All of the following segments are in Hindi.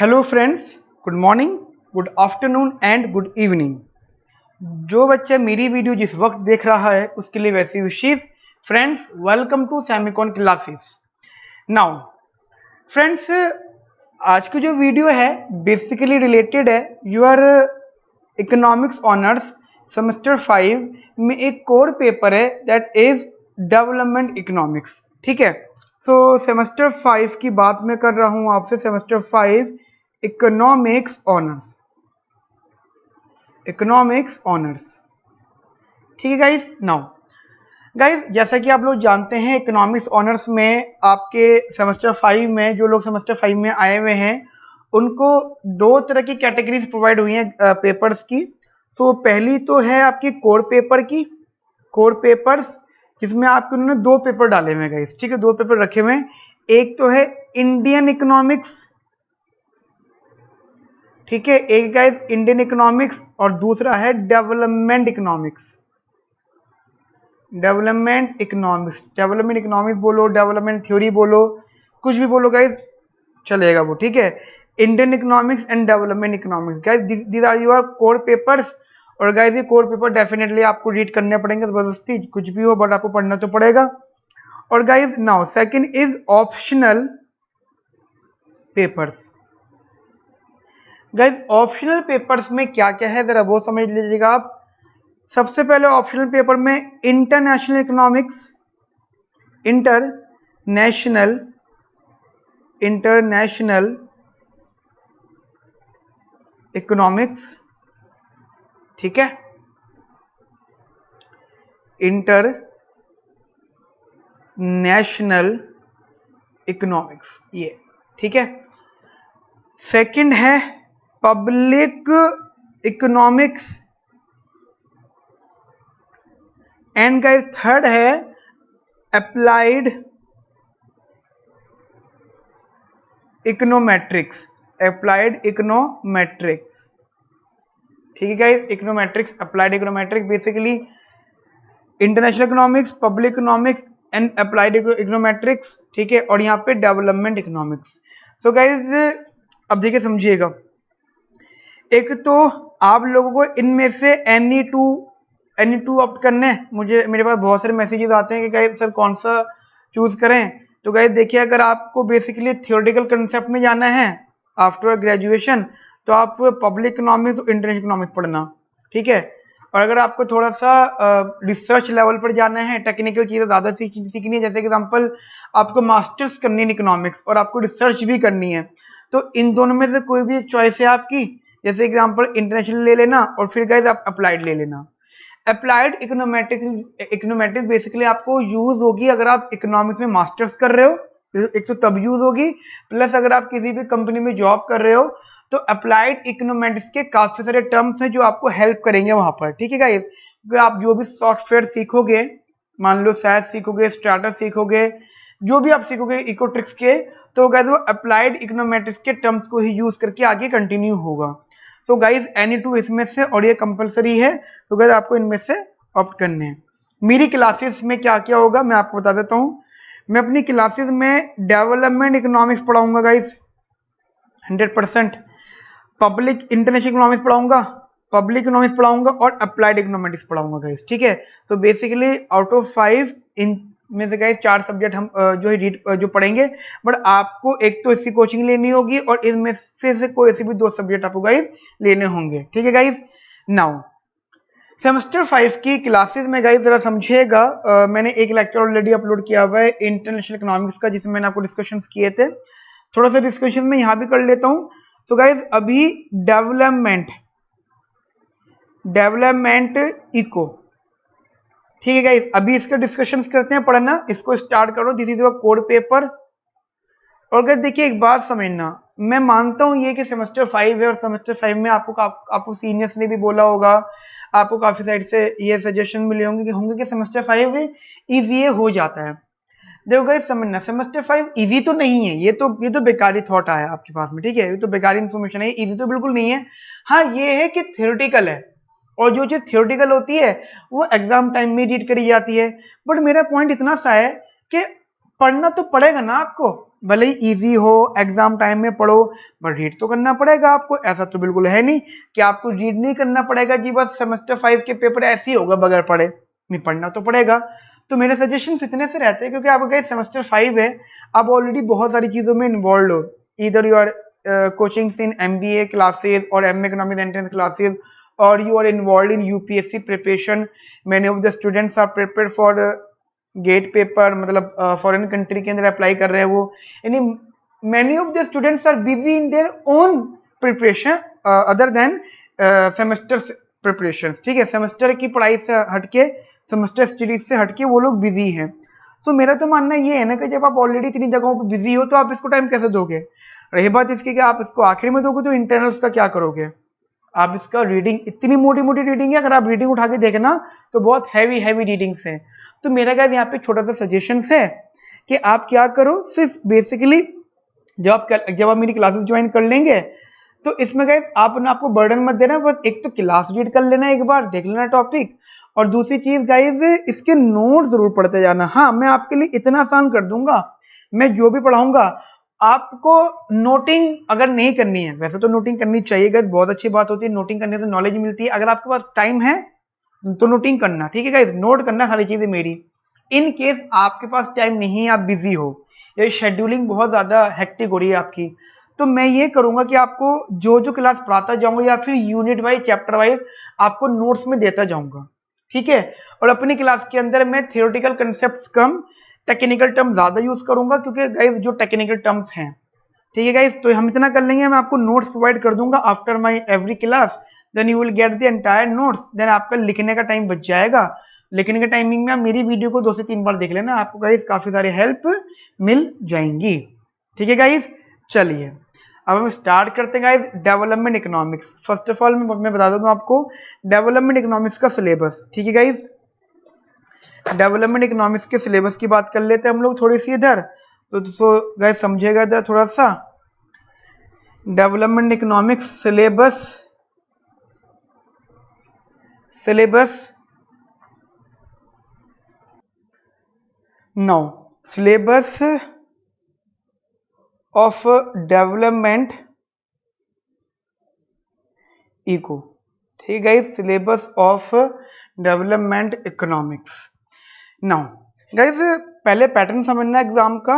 Hello friends, good morning, good afternoon and good evening. जो बच्चा मेरी वीडियो जिस वक्त देख रहा है उसके लिए वैसी विशेष। Friends, welcome to Semicon classes. Now friends, आज की जो वीडियो है बेसिकली रिलेटेड है योर इकोनॉमिक्स ऑनर्स सेमेस्टर 5 में एक कोर पेपर है दैट इज डेवलपमेंट इकोनॉमिक्स। ठीक है, सो सेमेस्टर 5 की बात मैं कर रहा हूं आपसे। Semester 5 economics honours, economics honours. ठीक है गाइस। नाउ गाइस, जैसा कि आप लोग जानते हैं इकोनॉमिक्स ऑनर्स में आपके सेमेस्टर 5 में जो लोग सेमेस्टर 5 में आए हुए हैं उनको दो तरह की कैटेगरीज प्रोवाइड हुई हैं पेपर्स की। सो पहली तो है आपकी कोर पेपर की, कोर पेपर्स, जिसमें आपके उन्होंने दो पेपर डाले हुए हैं गाइस। ठीक है, दो पेपर रखे हुए हैं। एक तो है इंडियन इकोनॉमिक्स, ठीक है, एक गाइस इंडियन इकोनॉमिक्स, और दूसरा है development economics. Development economics, development economics बोलो, डेवलपमेंट थ्योरी बोलो, कुछ भी बोलो गाइस चलेगा वो। ठीक है, Indian economics and development economics guys, these are your core papers. और गाइस ये कोर पेपर डेफिनेटली आपको रीड करने पड़ेंगे, जबरदस्ती कुछ भी हो बट आपको पढ़ना तो पड़ेगा। और guys now second is optional papers. Guys optional papers में क्या क्या है जरा वो समझ लीजिएगा आप। सबसे पहले ऑप्शनल पेपर में इंटरनेशनल इकोनॉमिक्स, इंटरनेशनल इकोनॉमिक्स, ठीक है, इंटरनेशनल इकोनॉमिक्स ये, ठीक है। सेकंड है public economics, and guys third है अप्लाइड इकोनोमेट्रिक्स, अप्लाइड इकोनोमेट्रिक्स। ठीक है guys, econometrics, applied econometrics, basically international economics, public economics and applied econometrics. ठीक है, और यहाँ पे डेवलपमेंट इकोनॉमिक्स। सो गाइस अब देखिए समझिएगा, एक तो आप लोगों को इनमें से एनी टू ऑप्ट करने हैं। मेरे पास बहुत सारे मैसेजेस आते हैं कि गाइस सर कौन सा चूज करें। तो गाइस देखिए, अगर आपको बेसिकली थियोरेटिकल कंसेप्ट में जाना है आफ्टर ग्रेजुएशन तो आप पब्लिक इकोनॉमिक्स और इंटरनेशनल इकोनॉमिक्स पढ़ना, ठीक है। और अगर आपको थोड़ा सा रिसर्च लेवल पर जाना है, टेक्निकल चीजें ज्यादा सीखनी है, जैसे एग्जांपल आपको मास्टर्स करनी है इकोनॉमिक्स और आपको रिसर्च भी करनी है, तो इन दोनों में से कोई भी एक चॉइस है आपकी। जैसे एग्जांपल इंटरनेशनल ले लेना और फिर गाइस आप अप्लाइड ले लेना। अप्लाइड इकोनोमेट्रिक्स बेसिकली आपको यूज होगी अगर आप इकोनॉमिक्स में मास्टर्स कर रहे हो, एक तो तब यूज होगी, प्लस अगर आप किसी भी कंपनी में जॉब कर रहे हो तो अप्लाइड इकोनोमेट्रिक्स के काफी सारे टर्म्स हैं जो आपको हेल्प करेंगे वहां पर। ठीक है गाइस, क्योंकि आप जो भी सॉफ्टवेयर सीखोगे, मान लो सैस सीखोगे, स्ट्राटा सीखोगे, जो भी आप सीखोगे इकोट्रिक्स के, तो गाइस वो अप्लाइड इकोनोमेट्रिक्स के टर्म्स को ही यूज करके आगे कंटिन्यू होगा। सो गाइस एनी टू इसमें से, और ये कंपलसरी है, तो गाइस आपको इनमें से ऑप्ट करने हैं। मेरी क्लासेस में क्या क्या होगा मैं आपको बता देता हूं। मैं अपनी क्लासेस में डेवलपमेंट इकोनॉमिक्स पढ़ाऊंगा गाइस 100%, पब्लिक इंटरनेशनल इकोनॉमिक्स पढ़ाऊंगा, पब्लिक इकोनॉमिक्स पढ़ाऊंगा और अप्लाइड इकोनॉमिक्स पढ़ाऊंगा गाइस। ठीक है, तो बेसिकली आउट ऑफ 5 इन में से गाइस 4 सब्जेक्ट हम जो पढ़ेंगे, बट आपको एक तो इसकी कोचिंग लेनी होगी और इनमें से कोई ऐसे भी 2 सब्जेक्ट आपको गाइस लेने होंगे। ठीक है गाइस। नाउ सेमेस्टर 5 की क्लासेस में गाइस जरा समझिएगा, मैंने एक लेक्चर ऑलरेडी अपलोड किया हुआ है इंटरनेशनल इकोनॉमिक्स का, जिसमें मैंने आपको डिस्कशंस किए थे। थोड़ा सा डिस्कशन में यहाँ भी कर लेता हूँ। तो गाइस अभी डेवलपमेंट इको, ठीक है गाइस, अभी इसका डिस्कशंस करते हैं, पढ़ना इसको स्टार्ट करो। This is your core paper. और गाइस देखिए एक बात समझना, मैं मानता हूँ ये कि सेमेस्टर 5 है और सेमेस्टर 5 में आपको सीनियर्स ने भी बोला होगा, आपको काफी साइड से ये सजेशन मिले होंगे कि सेमेस्टर 5 इजी हो जाता है। देखो गाइस समझना, सेमेस्टर 5 इजी तो नहीं है, ये तो बेकारी थॉट आया आपके पास में। ठीक है, ये तो बेकारी इंफॉर्मेशन है, इजी तो बिल्कुल नहीं है। हाँ ये है कि थियोरेटिकल है, और जो चीज थियोरेटिकल होती है वो एग्जाम टाइम में रीड करी जाती है। बट मेरा पॉइंट इतना सा है कि पढ़ना तो पड़ेगा ना आपको। भले ही ईजी हो, एग्जाम टाइम में पढ़ो, बट रीड तो करना पड़ेगा आपको। ऐसा तो बिल्कुल है नहीं कि आपको रीड नहीं करना पड़ेगा जी, बस सेमेस्टर 5 के पेपर ऐसे ही होगा बगैर पढ़े, नहीं पढ़ना तो पड़ेगा। तो मेरे सजेशन इतने से रहते हैं क्योंकि आपका सेमेस्टर 5 है, आप ऑलरेडी बहुत सारी चीजों में इन्वॉल्व हो, इधर you are coachings in MBA classes और MA इकोनॉमिक्स एंट्रेंस क्लासेज, और you are involved in UPSC preparation. Many of the students are prepared for GATE paper, मतलब फॉरेन कंट्री के अंदर अप्लाई कर रहे हैं वो, यानी many of the students are busy in their own preparation other than semester preparation. ठीक है, सेमेस्टर की पढ़ाई से हटके, सेमेस्टर स्टडीज से हटके वो लोग बिजी हैं। सो मेरा तो मानना ये है ना कि जब आप ऑलरेडी इतनी जगहों पर बिजी हो तो आप इसको टाइम कैसे दोगे। रही बात इसकी कि आप इसको आखिर में दोगे तो इंटरनल्स का क्या करोगे। आप इसका रीडिंग, इतनी मोटी मोटी रीडिंग है, अगर आप रीडिंग उठा के देखना तो बहुत हैवी हैवी रीडिंग्स हैं। तो मेरा गाइस यहाँ पे छोटा सा सजेशन है कि आप क्या करो, सिर्फ बेसिकली जब आप मेरी क्लासेस ज्वाइन कर लेंगे तो इसमें गाइस आपको बर्डन मत देना, बस एक तो क्लास रीड कर लेना, एक बार देख लेना टॉपिक, और दूसरी चीज गाइस इसके नोट जरूर पढ़ते जाना। हाँ, मैं आपके लिए इतना आसान कर दूंगा, मैं जो भी पढ़ाऊंगा आपको नोटिंग अगर नहीं करनी है, वैसे तो नोटिंग करनी चाहिए गाइस, बहुत अच्छी बात होती है, नोटिंग करने से नॉलेज मिलती है। अगर आपके पास टाइम है तो नोटिंग करना, ठीक है गाइस, नोट करना सारी चीजें मेरी। इन केस आपके पास टाइम नहीं है, आप बिजी हो या शेड्यूलिंग बहुत ज्यादा हेक्टिक हो रही है आपकी, तो मैं ये करूंगा कि आपको जो जो क्लास पढ़ाता जाऊंगा या फिर यूनिट वाइज चैप्टर वाइज आपको नोट्स में देता जाऊंगा, ठीक है। और अपनी क्लास के अंदर मैं थियोरेटिकल कंसेप्ट्स कम, टेक्निकल टर्म ज्यादा यूज करूंगा, क्योंकि गाइस जो टेक्निकल टर्म्स हैं, ठीक है गाइस, तो हम इतना कर लेंगे, मैं आपको नोट्स प्रोवाइड कर दूंगा after my every class, then you will get the entire notes, then आपका लिखने का टाइम बच जाएगा। लिखने के टाइमिंग में आप मेरी वीडियो को 2 से 3 बार देख लेना, आपको गाइस काफी सारी हेल्प मिल जाएंगी, ठीक है गाइस। चलिए अब हम स्टार्ट करते हैं guys development economics. First of all मैं बता दूं आपको डेवलपमेंट इकोनॉमिक्स का सिलेबस, ठीक है गाइस। डेवलपमेंट इकोनॉमिक्स के सिलेबस की बात कर लेते हैं हम लोग थोड़ी सी इधर, तो गाइस समझिएगा इधर थोड़ा सा। Development economics syllabus now, syllabus of development eco, ठीक है, syllabus of development economics. Now guys पहले पैटर्न समझना एग्जाम का।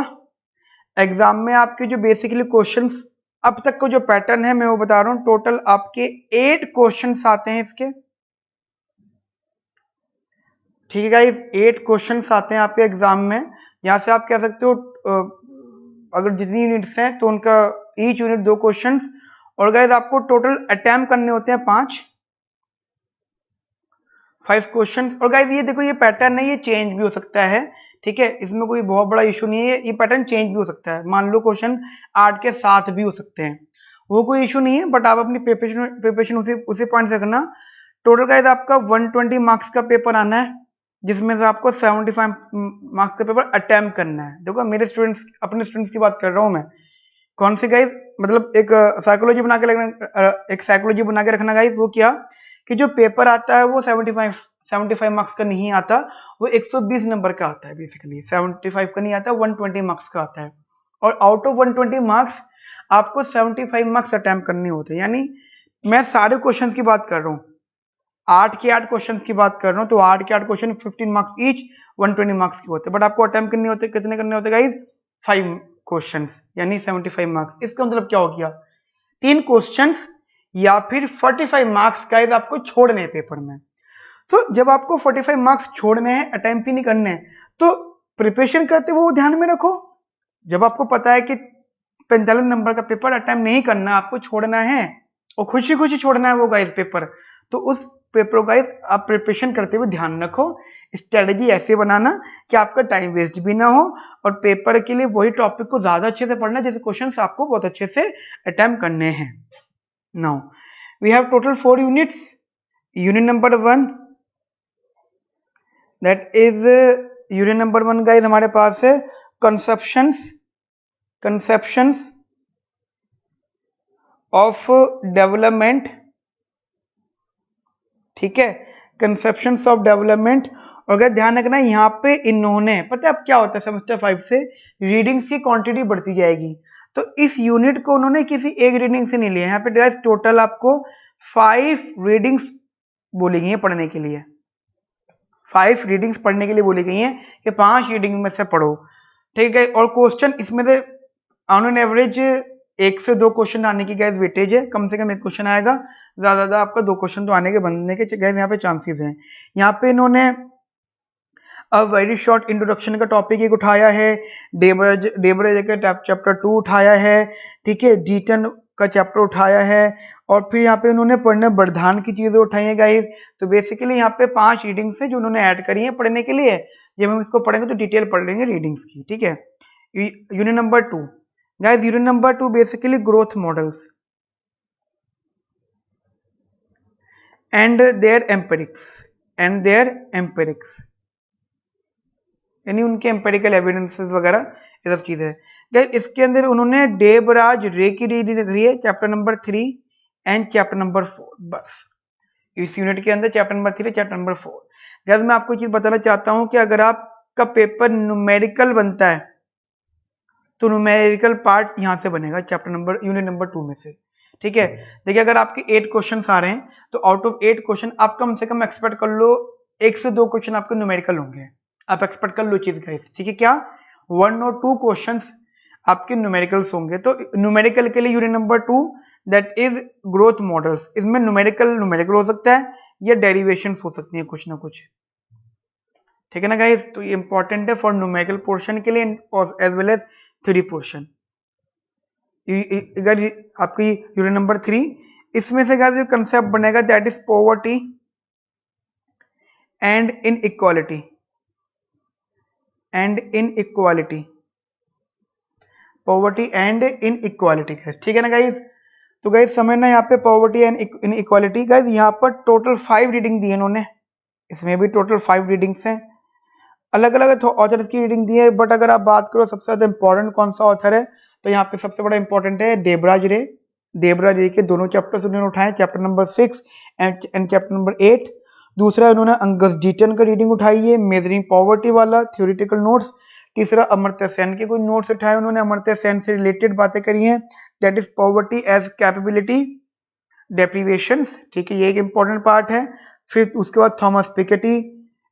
एग्जाम में आपके जो बेसिकली क्वेश्चंस अब तक का जो पैटर्न है मैं वो बता रहा हूं, टोटल आपके 8 क्वेश्चंस आते हैं इसके, ठीक है गाइस, 8 क्वेश्चंस आते हैं आपके एग्जाम में। यहां से आप कह सकते हो अगर जितनी यूनिट्स हैं तो उनका ईच यूनिट 2 क्वेश्चंस, और गाइस आपको टोटल अटेम्प्ट करने होते हैं 5 क्वेश्चन। और गाइस ये देखो, ये पैटर्न है, ये चेंज भी हो सकता है, ठीक है, इसमें कोई बहुत बड़ा इशू नहीं है, ये पैटर्न चेंज भी हो सकता है। मान लो क्वेश्चन 8 के 7 भी हो सकते हैं, वो कोई इशू नहीं है, बट आप अपनी प्रिपरेशन उसी पॉइंट से करना। टोटल गाइस आपका 120 मार्क्स का पेपर आना है, जिसमें से आपको 75 मार्क्स का पेपर अटेम्प्ट करना है। देखो मेरे स्टूडेंट्स, अपने स्टूडेंट्स की बात कर रहा हूँ मैं, कौन से गाइस, मतलब एक साइकोलॉजी बना के रखना गाइस, वो क्या कि जो पेपर आता है वो 75 मार्क्स का नहीं आता, वो 120 नंबर का आता है, बेसिकली 75 का नहीं आता, 120 मार्क्स का आता है। और आउट ऑफ 120 मार्क्स आपको 75 मार्क्स अटेम्प्ट करने होते हैं, यानी मैं सारे क्वेश्चन की बात कर रहा हूँ, 8 के 8 क्वेश्चन की बात कर रहा हूँ, तो 8 के 8 क्वेश्चन 15 मार्क्स ईच, 120 मार्क्स के होते हैं, बट आपको अटेम्प्ट करने होते, कितने करने होते गाइस, 5 क्वेश्चंस, यानी 75 मार्क्स। इसका मतलब क्या हो गया, 3 क्वेश्चंस या फिर 45 मार्क्स गाइस आपको छोड़ने हैं पेपर में। सो जब आपको 45 मार्क्स छोड़ने हैं, अटेम्प्ट ही नहीं करने हैं, तो प्रिपरेशन करते हुए वो ध्यान में रखो, जब आपको पता है कि 45 नंबर का पेपर अटेम्प्ट नहीं करना, आपको छोड़ना है और खुशी खुशी छोड़ना है वो गाइस पेपर, तो उस पेपर को गाइस आप प्रिपरेशन करते हुए ध्यान रखो, स्ट्रेटेजी ऐसे बनाना कि आपका टाइम वेस्ट भी ना हो, और पेपर के लिए वही टॉपिक को ज्यादा अच्छे से पढ़ना जैसे क्वेश्चंस आपको बहुत अच्छे से अटेम्प्ट करने हैं। Now we have total 4 units. Unit number 1, that is unit number 1 guys हमारे पास है कंसेप्शंस ऑफ डेवलपमेंट, ठीक है, कंसेप्शंस ऑफ डेवलपमेंट। और अगर ध्यान रखना यहाँ पे इन्होंने, पता है अब क्या होता है सेमेस्टर 5 से रीडिंग्स की क्वांटिटी बढ़ती जाएगी, तो इस यूनिट को उन्होंने किसी एक रीडिंग से नहीं लिया। यहाँ पे गाइस टोटल आपको 5 रीडिंग्स बोली गई है पढ़ने के लिए, 5 रीडिंग्स पढ़ने के लिए बोली गई हैं कि 5 रीडिंग में से पढ़ो, ठीक है। और क्वेश्चन इसमें से ऑन एन एवरेज 1 से 2 क्वेश्चन आने की गैस वेटेज है, कम से कम 1 क्वेश्चन आएगा, ज्यादा आपका 2 क्वेश्चन तो आने के बनने के गैस यहाँ पे चांसेस हैं। यहाँ पे इन्होंने अब वेरी शॉर्ट इंट्रोडक्शन का टॉपिक एक उठाया है, डेबरेज का चैप्टर 2 उठाया है, ठीक है, डीटन का चैप्टर उठाया है, और फिर यहाँ पे उन्होंने पढ़ने वर्धान की चीजें उठाई है गाइस। तो बेसिकली यहाँ पे 5 रीडिंग्स है जो उन्होंने ऐड करी है पढ़ने के लिए। जब हम इसको पढ़ेंगे तो डिटेल पढ़ लेंगे रीडिंग्स की, ठीक है। Unit number 2 guys, unit number 2 basically growth models and their empirics, यानी उनके एम्पेरिकल एविडेंसेस वगैरह ये सब चीजें है। इसके अंदर उन्होंने देबराज रे की रीडिंग रखी है chapter number 3 and chapter number 4, बस इस यूनिट के अंदर chapter number 3 chapter number 4। Gas मैं आपको चीज बताना चाहता हूं कि अगर आपका पेपर न्यूमेरिकल बनता है तो न्यूमेरिकल पार्ट यहां से बनेगा चैप्टर नंबर यूनिट नंबर 2 में से, ठीक है। देखिए अगर आपके 8 क्वेश्चन आ रहे हैं तो आउट ऑफ 8 क्वेश्चन आप कम से कम एक्सपेक्ट कर लो 1 से 2 क्वेश्चन आपके न्यूमेरिकल होंगे, आप एक्सपेक्ट कर लो चीज गाइस, ठीक है। क्या 1 और 2 क्वेश्चंस आपके न्यूमेरिकल्स होंगे। तो न्यूमेरिकल के लिए unit number 2 that is growth models, इसमें न्यूमेरिकल हो सकता है या डेरिवेशंस हो सकती है कुछ ना कुछ, ठीक है ना गाइस। तो ये इंपॉर्टेंट है फॉर न्यूमेरिकल पोर्शन के लिए as well as theory portion. अगर आपकी यूनिट नंबर 3 इसमें से गाइस जो कंसेप्ट बनेगा that is poverty and inequality poverty and inequality, ठीक है ना गाइस। तो गाइस समझना यहाँ पे पॉवर्टी एंड इनइक्वालिटी, गाइस यहाँ पर टोटल 5 रीडिंग दी है इन्होंने, इसमें भी टोटल 5 रीडिंग्स हैं, अलग अलग ऑथर्स की रीडिंग दी है। बट अगर आप बात करो सबसे ज्यादा इंपॉर्टेंट कौन सा ऑथर है तो यहाँ पे सबसे बड़ा इंपॉर्टेंट है देबराज रे के दोनों चैप्टर्स उन्होंने उठाए, chapter number 6 and chapter number 8। दूसरा उन्होंने अंगस डीटन का रीडिंग उठाई है मेजरिंग पॉवर्टी वाला थ्योरेटिकल नोट्स। तीसरा अमर्त्य सेन के कुछ नोट्स उठाए उन्होंने, अमर्त्य सेन से रिलेटेड बातें करी हैं, that is poverty as capability deprivations, ठीक है, ये एक इंपॉर्टेंट पार्ट है। फिर उसके बाद Thomas Piketty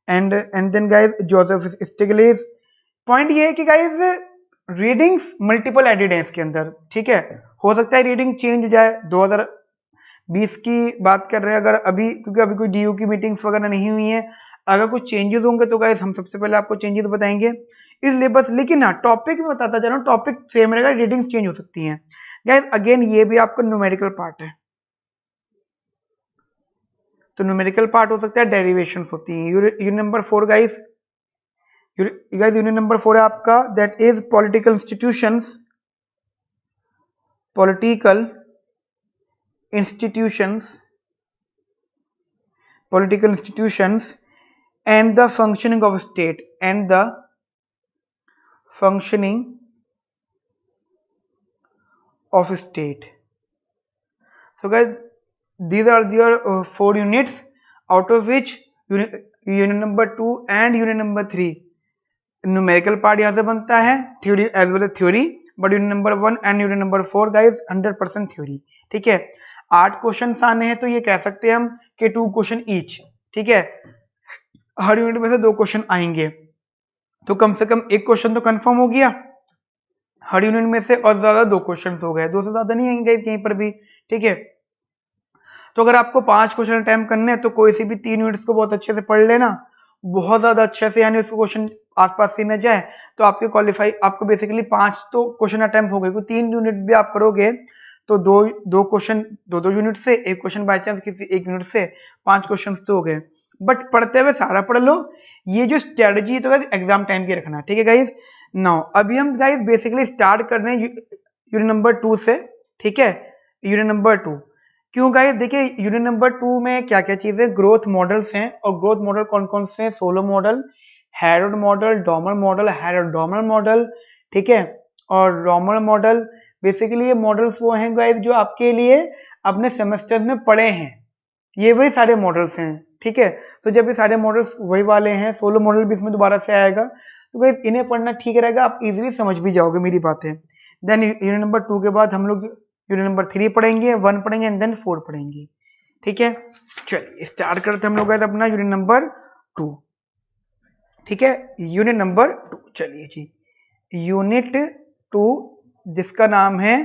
and then guys Joseph Stiglitz. Point ये है कि गाइस रीडिंग्स मल्टीपल एडिड है इसके अंदर, ठीक है। हो सकता है रीडिंग चेंज हो जाए, 2020 की बात कर रहे हैं अगर अभी, क्योंकि अभी कोई डीयू की मीटिंग्स वगैरह नहीं हुई है, अगर कुछ चेंजेस होंगे तो गाइस हम सबसे पहले आपको चेंजेस बताएंगे, इसलिए बस। लेकिन हाँ टॉपिक में बताता जा रहा हूँ, टॉपिक सेम रहेगा, रीडिंग्स चेंज हो सकती हैं गाइस। अगेन ये भी आपका न्यूमेरिकल पार्ट है, तो न्यूमेरिकल पार्ट हो सकता है, डेरिवेशंस होती हैं। Unit number 4 guys, unit number 4 है आपका that is political institutions and the functioning of state so guys these are your 4 units out of which unit number 2 and unit number 3 numerical part यहाँ से बनता है, theory as well as theory, but unit number 1 and unit number 4 guys 100% theory, ठीक है। 8 क्वेश्चन आने हैं तो ये कह सकते हैं हम कि 2 क्वेश्चन ईच, ठीक है, हर यूनिट में से 2 क्वेश्चन आएंगे, तो कम से कम 1 क्वेश्चन तो कंफर्म हो गया हर यूनिट में से, और ज्यादा 2 क्वेश्चन हो गए, 2 से ज्यादा नहीं आएंगे कहीं पर भी, ठीक है। तो अगर आपको 5 क्वेश्चन अटेम्प्ट करने हैं तो कोई सी भी 3 यूनिट्स को बहुत अच्छे से पढ़ लेना, बहुत ज्यादा अच्छे से, यानी उसको क्वेश्चन आसपास से न जाए, तो आपके क्वालिफाई, आपको बेसिकली 5 तो क्वेश्चन अटेम्प्ट हो गए, क्योंकि 3 यूनिट भी आप करोगे तो दो क्वेश्चन 2 यूनिट से, एक क्वेश्चन बाय चांस किसी एक यूनिट से, 5 क्वेश्चन तो हो गए। बट पढ़ते हुए सारा पढ़ लो, ये जो स्ट्रेटजी है तो गाइस एग्जाम टाइम की रखना, ठीक है गाइस। नाउ अभी हम गाइस बेसिकली स्टार्ट कर रहे हैं यूनिट नंबर 2 से, ठीक है। यूनिट नंबर 2 क्यों गाइस, देखिए यूनिट नंबर 2 में क्या क्या चीजें, ग्रोथ मॉडल्स हैं, और ग्रोथ मॉडल कौन कौन से हैं, Solow model, Harold model, Domar model, Harold Domar model, ठीक है, और डॉमर मॉडल। बेसिकली ये मॉडल्स वो हैं गाइस जो आपके लिए अपने सेमेस्टर में पढ़े हैं, ये वही सारे मॉडल्स हैं, ठीक है। तो जब ये सारे मॉडल्स वही वाले हैं, सोलो मॉडल भी इसमें दोबारा से आएगा, तो गाइस इन्हें पढ़ना ठीक रहेगा, आप इजीली समझ भी जाओगे मेरी बातें। देन यूनिट नंबर 2 के बाद हम लोग यूनिट नंबर 3 पढ़ेंगे, 1 पढ़ेंगे एंड देन 4 पढ़ेंगे, ठीक है। चलिए स्टार्ट करते हैं हम लोग अपना यूनिट नंबर 2, ठीक है। यूनिट नंबर 2, चलिए जी, यूनिट 2 जिसका नाम है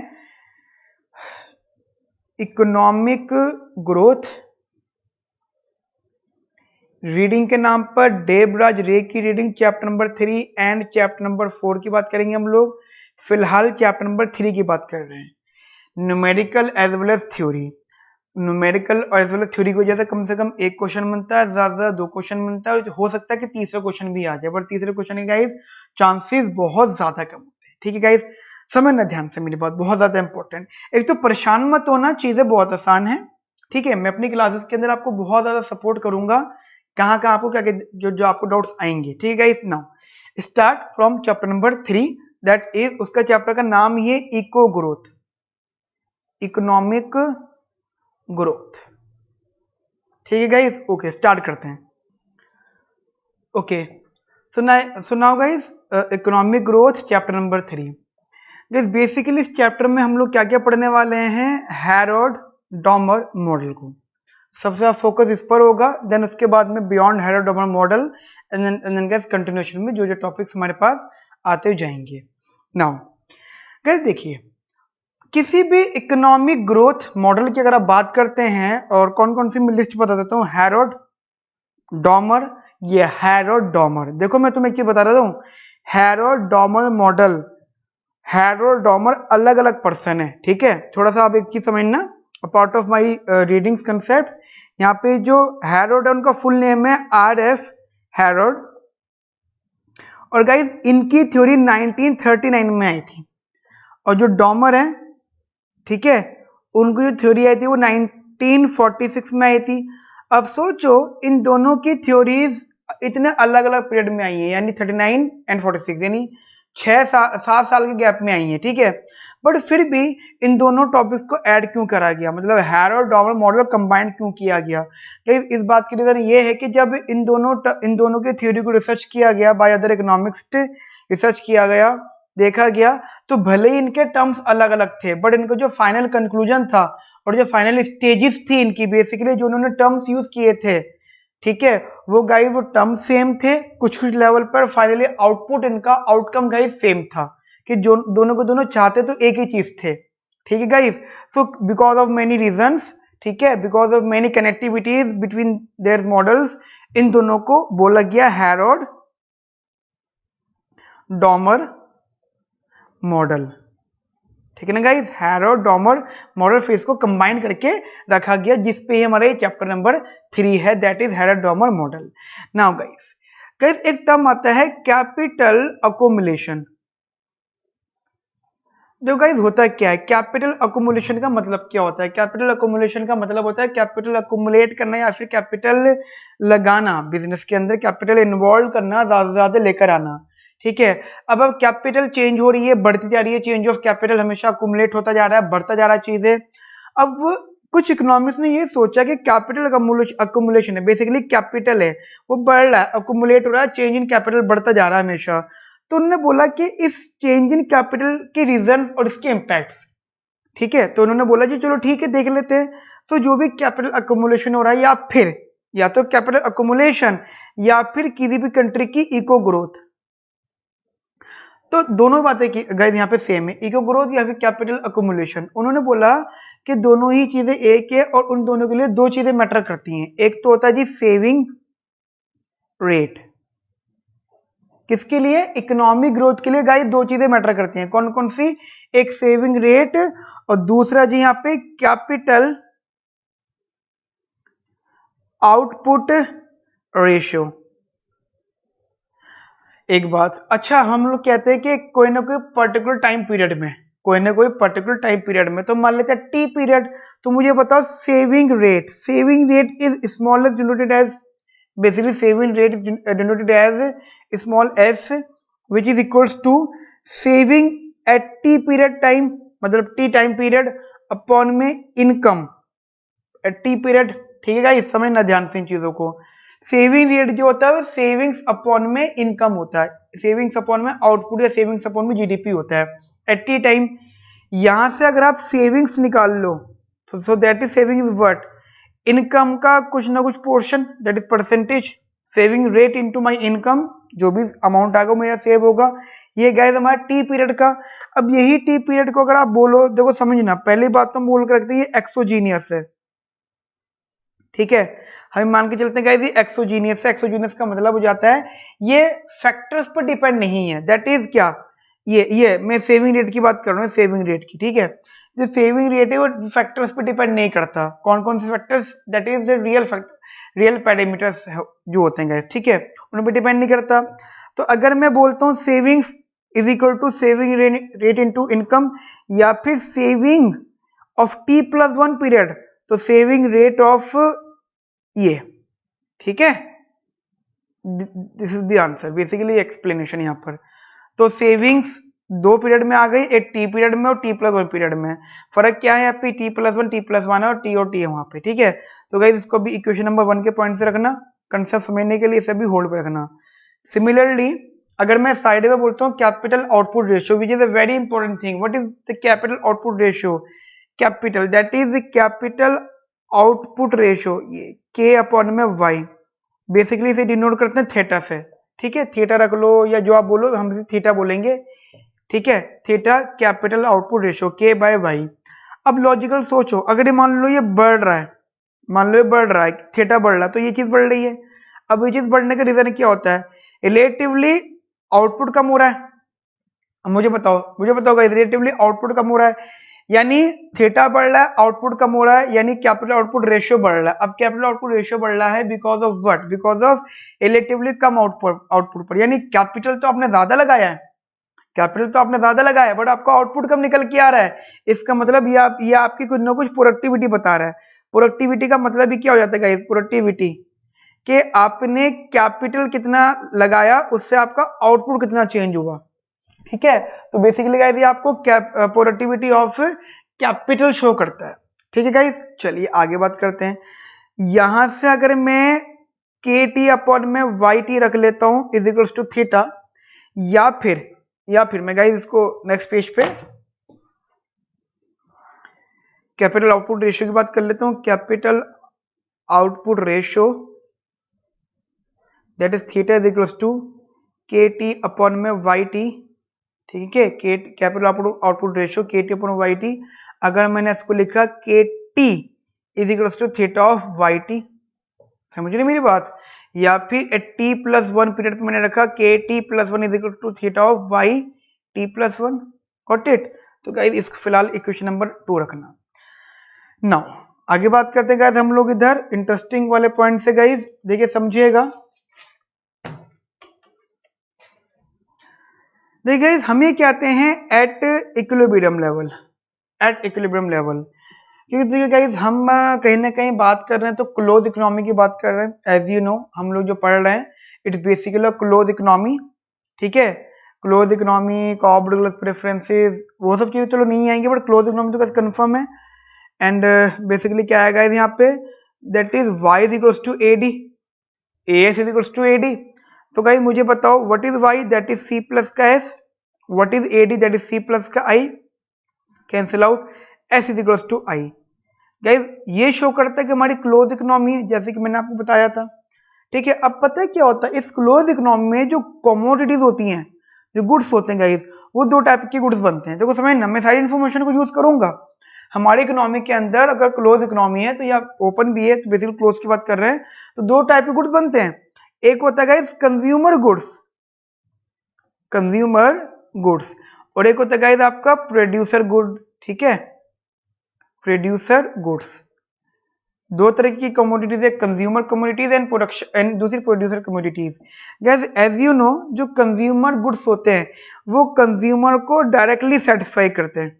इकोनॉमिक ग्रोथ। रीडिंग के नाम पर देवराज रे की reading chapter number 3 and chapter number 4 की बात करेंगे हम लोग। फिलहाल चैप्टर नंबर 3 की बात कर रहे हैं, numerical as well as theory. Numerical और एज वेल एज थ्योरी की वजह से कम से कम एक क्वेश्चन बनता है, ज्यादा 2 क्वेश्चन बनता है, हो सकता है कि तीसरा क्वेश्चन भी आ जाए, पर तीसरे क्वेश्चन के गाइस चांसेस बहुत ज्यादा कम होते हैं, ठीक है गाइस। समझना ध्यान से मेरी बात, बहुत ज्यादा इंपॉर्टेंट। एक तो परेशान मत होना, चीजें बहुत आसान है, ठीक है। मैं अपनी क्लासेस के अंदर आपको बहुत ज्यादा सपोर्ट करूंगा, कहाँ कहाँ आपको क्या जो आपको डाउट्स आएंगे, ठीक है guys. Now start from chapter number 3, that is, उसका चैप्टर का नाम ही है इको ग्रोथ, इकोनॉमिक ग्रोथ, ठीक है गाइस। ओके स्टार्ट करते हैं। ओके सुनाओ guys, economic growth chapter number 3। Guys basically इस चैप्टर में हम लोग क्या क्या पढ़ने वाले हैं, हैरोल्ड डॉमर मॉडल को सबसे ज्यादा फोकस इस पर होगा। देन उसके बाद में beyond Harrod Domar model and then guys continuation में जो जो टॉपिक्स हमारे पास आते जाएंगे। नाउ गाइस देखिए, किसी भी इकोनॉमिक ग्रोथ मॉडल की अगर आप बात करते हैं, और कौन कौन सी मैं लिस्ट बता देता हूँ, हैरोल्ड डॉमर, ये हैरोल्ड डॉमर, देखो मैं तुम्हें एक चीज बता रहा हूँ, Harold Domar model, Harold Domar अलग अलग पर्सन है, ठीक है। थोड़ा सा आप एक चीज समझना, part of my readings concept, यहाँ पे जो हैरोल्ड है उनका फुल नेम है RF हैरोल्ड, और गाइस इनकी थ्योरी 1939 में आई थी, और जो डॉमर है, ठीक है, उनको जो थ्योरी आई थी वो 1946 में आई थी। अब सोचो इन दोनों की थ्योरीज इतने अलग अलग पीरियड में आई है, यानी 39 एंड 46, यानी 7 साल के गैप में आई है, ठीक है। बट फिर भी इन दोनों टॉपिक्स को ऐड क्यों करा गया, मतलब हैरोल्ड डॉमर मॉडल कंबाइन क्यों किया गया, इस बात की रीजन ये है कि जब इन दोनों की थ्योरी को रिसर्च किया गया, बाय अदर इकोनॉमिक्स रिसर्च किया गया, देखा गया, तो भले ही इनके टर्म्स अलग अलग थे, बट इनको जो फाइनल कंक्लूजन था और जो फाइनल स्टेजेस थी इनकी, बेसिकली जो उन्होंने टर्म्स यूज किए थे, ठीक है, वो गाइस वो टर्म्स सेम थे, कुछ कुछ लेवल पर फाइनली आउटपुट इनका आउटकम गाइस सेम था, कि जो दोनों को दोनों चाहते तो एक ही चीज थे, ठीक है guys. So because of many reasons, ठीक है, because of many connectivities between their models, इन दोनों को बोला गया हैरोल्ड डॉमर मॉडल, ठीक है ना guys. Harold Domar model face को कंबाइन करके रखा गया, जिसपे हमारे चैप्टर नंबर 3 है, that is Harold Domar model. Now guys एक टर्म आता है कैपिटल अकोमुलेशन। जो गाइस होता है क्या है, कैपिटल अकोमुलेशन का मतलब क्या होता है, कैपिटल अकोमुलेशन का मतलब होता है कैपिटल अकोमुलेट करना या फिर कैपिटल लगाना, बिजनेस के अंदर कैपिटल इन्वॉल्व करना, ज्यादा से ज्यादा लेकर आना, ठीक है। अब कैपिटल चेंज हो रही है, बढ़ती जा रही है, चेंज ऑफ कैपिटल हमेशा अकुमुलेट होता जा रहा है, बढ़ता जा रहा है चीजें। अब कुछ इकोनॉमिक्स ने ये सोचा कि कैपिटल अकुमुलेशन है, बेसिकली कैपिटल है वो बढ़ रहा है, अकुमुलेट हो रहा है, चेंज इन कैपिटल बढ़ता जा रहा है हमेशा, तो उन्होंने बोला कि इस चेंज इन कैपिटल के रीजन और इसके इम्पैक्ट्स, ठीक है, तो उन्होंने बोला जी चलो ठीक है देख लेते हैं। तो जो भी कैपिटल अकुमुलेशन हो रहा है, या तो कैपिटल अकुमुलेशन या फिर किसी भी कंट्री की इको ग्रोथ, तो दोनों बातें की गाइस यहाँ पे सेम है, इको ग्रोथ या फिर कैपिटल अकुमुलेशन। उन्होंने बोला कि दोनों ही चीजें एक है, और उन दोनों के लिए दो चीजें मैटर करती हैं, एक तो होता है जी सेविंग रेट, किसके लिए, इकोनॉमिक ग्रोथ के लिए गाइस दो चीजें मैटर करती हैं, कौन कौन सी, एक सेविंग रेट और दूसरा जी यहाँ पे कैपिटल आउटपुट रेशियो। एक बात, अच्छा हम लोग कहते हैं कि कोई ना कोई पर्टिकुलर टाइम पीरियड में, तो मान लेते हैं टी पीरियड, तो मुझे बताओ saving rate is smallest denoted as, basically saving rate denoted as small s, which is equals to saving at t period time, मतलब टी टाइम पीरियड अपॉन में इनकम एट टी पीरियड, ठीक है गाइस, समझना ध्यान से इन चीजों को। सेविंग रेट जो होता है वो सेविंग्स अपॉन में इनकम होता है, सेविंग्स अपॉन में आउटपुट या सेविंग्स अपॉन में जीडीपी होता है एट टी टाइम। यहां से अगर आप सेविंग्स निकाल लो तो so that is saving is what, income का कुछ ना कुछ portion, that is percentage, saving rate into my income, जो भी अमाउंट आएगा मेरा सेव होगा। ये गाइस हमारा टी पीरियड का। अब यही टी पीरियड को अगर आप बोलो, देखो समझना, पहली बात तो हम बोल कर रखते हैं ये एक्सोजीनियस है, ठीक है, हम मान के चलते हैं गाइस ये एक्सोजीनियस है। एक्सोजीनियस का मतलब हो जाता है ये फैक्टर्स पर डिपेंड नहीं है, दैट इज क्या, ये मैं सेविंग रेट की बात कर रहा हूँ, सेविंग रेट की, ठीक है। जो सेविंग रेट है वो फैक्टर्स पर डिपेंड नहीं करता। कौन कौन से factors, that is the real factor, real parameters जो होते हैं गाइस, ठीक है, उन पर डिपेंड नहीं करता। तो अगर मैं बोलता हूँ savings is equal to saving rate into income, या फिर saving of t plus one period, तो सेविंग रेट ऑफ ये, ठीक है, this is the answer, basically explanation यहाँ पर। तो सेविंग्स दो पीरियड में आ गई, एक टी पीरियड में और टी प्लस वन पीरियड में। फर्क क्या है यहाँ पे, टी प्लस वन है और टी है वहां पे, ठीक है। तो गाइस इसको भी इक्वेशन नंबर 1 के पॉइंट से रखना, कंसेप्ट समझने के लिए इसे भी होल्ड पे रखना। सिमिलरली अगर मैं साइड में बोलता हूँ capital output ratio, which is a very important thing, what is the capital output ratio, capital that is the capital output ratio, ये के अपॉन में वाई, बेसिकली इसे डिनोट करते हैं थीटा से, ठीक है, थीटा रख लो या जो आप बोलो, हम इसे थीटा बोलेंगे, ठीक है, theta capital output ratio K by Y. अब लॉजिकल सोचो, अगर ये मान लो ये बढ़ रहा है, मान लो ये बढ़ रहा है, थीटा बढ़ रहा है, तो ये चीज बढ़ रही है। अब ये चीज बढ़ने का रीजन क्या होता है, रिलेटिवली आउटपुट कम हो रहा है। अब मुझे बताओ गाइस, रिलेटिवली आउटपुट कम हो रहा है, यानी थीटा बढ़ रहा है, आउटपुट कम हो रहा है, यानी कैपिटल आउटपुट रेशियो बढ़ रहा है। अब कैपिटल आउटपुट रेशियो बढ़ रहा है because of what, because of relatively come output पर, यानी कैपिटल तो आपने ज्यादा लगाया है, कैपिटल तो आपने ज्यादा लगाया है, बट आपका आउटपुट कम निकल के आ रहा है। इसका मतलब ये आपकी कुछ ना कुछ प्रोडक्टिविटी बता रहा है। प्रोडक्टिविटी का मतलब ही क्या हो जाता है गाइस, प्रोडक्टिविटी कि आपने कैपिटल कितना लगाया उससे आपका आउटपुट कितना चेंज हुआ, ठीक है। तो बेसिकली गाइस ये आपको प्रोडक्टिविटी ऑफ कैपिटल शो करता है, ठीक है गाइस। चलिए आगे बात करते हैं। यहां से अगर मैं के टी अपॉन में वाई टी रख लेता हूं इज इक्वल्स टू थीटा, या फिर मैं गाइस इसको नेक्स्ट पेज पे कैपिटल आउटपुट रेशियो की बात कर लेता हूं। Capital output ratio that is theta is equals to K t upon में वाई टी, ठीक है, के capital output ratio K t upon Y t. अगर मैंने इसको लिखा K t is equals to theta of Y t, समझ रहे मेरी बात, या फिर टी प्लस वन पीरियड पे मैंने रखा K t plus one is equal to theta of Y T plus one, got it. तो गाइस इसको फिलहाल इक्वेशन नंबर 2 रखना। नाउ आगे बात करते हैं गाइस हम लोग इधर इंटरेस्टिंग वाले पॉइंट से, गाइस देखिए समझिएगा। देखिए गाइस हम ये कहते हैं at equilibrium level, at equilibrium level, क्योंकि देखिए गाइस हम कहीं ना कहीं बात कर रहे हैं तो क्लोज इकोनॉमी की बात कर रहे हैं। एज यू नो हम लोग जो पढ़ रहे हैं इट्स बेसिकली क्लोज इकोनॉमी, ठीक है। क्लोज इकोनॉमी, कॉर्पोरेट प्रेफरेंसेस, वो सब चीजें चलो नहीं आएंगे, बट क्लोज इकोनॉमी तो कंफर्म है। एंड बेसिकली क्या है गाइस यहाँ पे, that is y is equals to A D, A S is equals to A D. तो गाइस मुझे बताओ what is y, that is c plus का s, what is A D, that is c plus का i, cancel out, s is equals to i। Guys ये शो करता है कि हमारी क्लोज इकोनॉमी है, जैसे कि मैंने आपको बताया था, ठीक है। अब पता है क्या होता है, इस क्लोज इकोनॉमी में जो कमोडिटीज होती हैं, जो गुड्स होते हैं गाइस, वो दो टाइप के गुड्स बनते हैं। देखो समझना, मैं सारी इन्फॉर्मेशन को यूज करूंगा। हमारी इकोनॉमी के अंदर अगर क्लोज इकोनॉमी है तो या ओपन भी है, तो बेसिकली क्लोज की बात कर रहे हैं, तो दो टाइप के गुड्स बनते हैं। एक होता है guys consumer goods, consumer goods, और एक होता है गाइस आपका प्रोड्यूसर गुड, ठीक है, प्रोड्यूसर गुड्स। दो तरह की कमोडिटीज है, consumer commodities and production, and दूसरी producer commodities. Guys as you know जो कंज्यूमर गुड्स होते हैं वो कंज्यूमर को डायरेक्टली सेटिस्फाई करते हैं,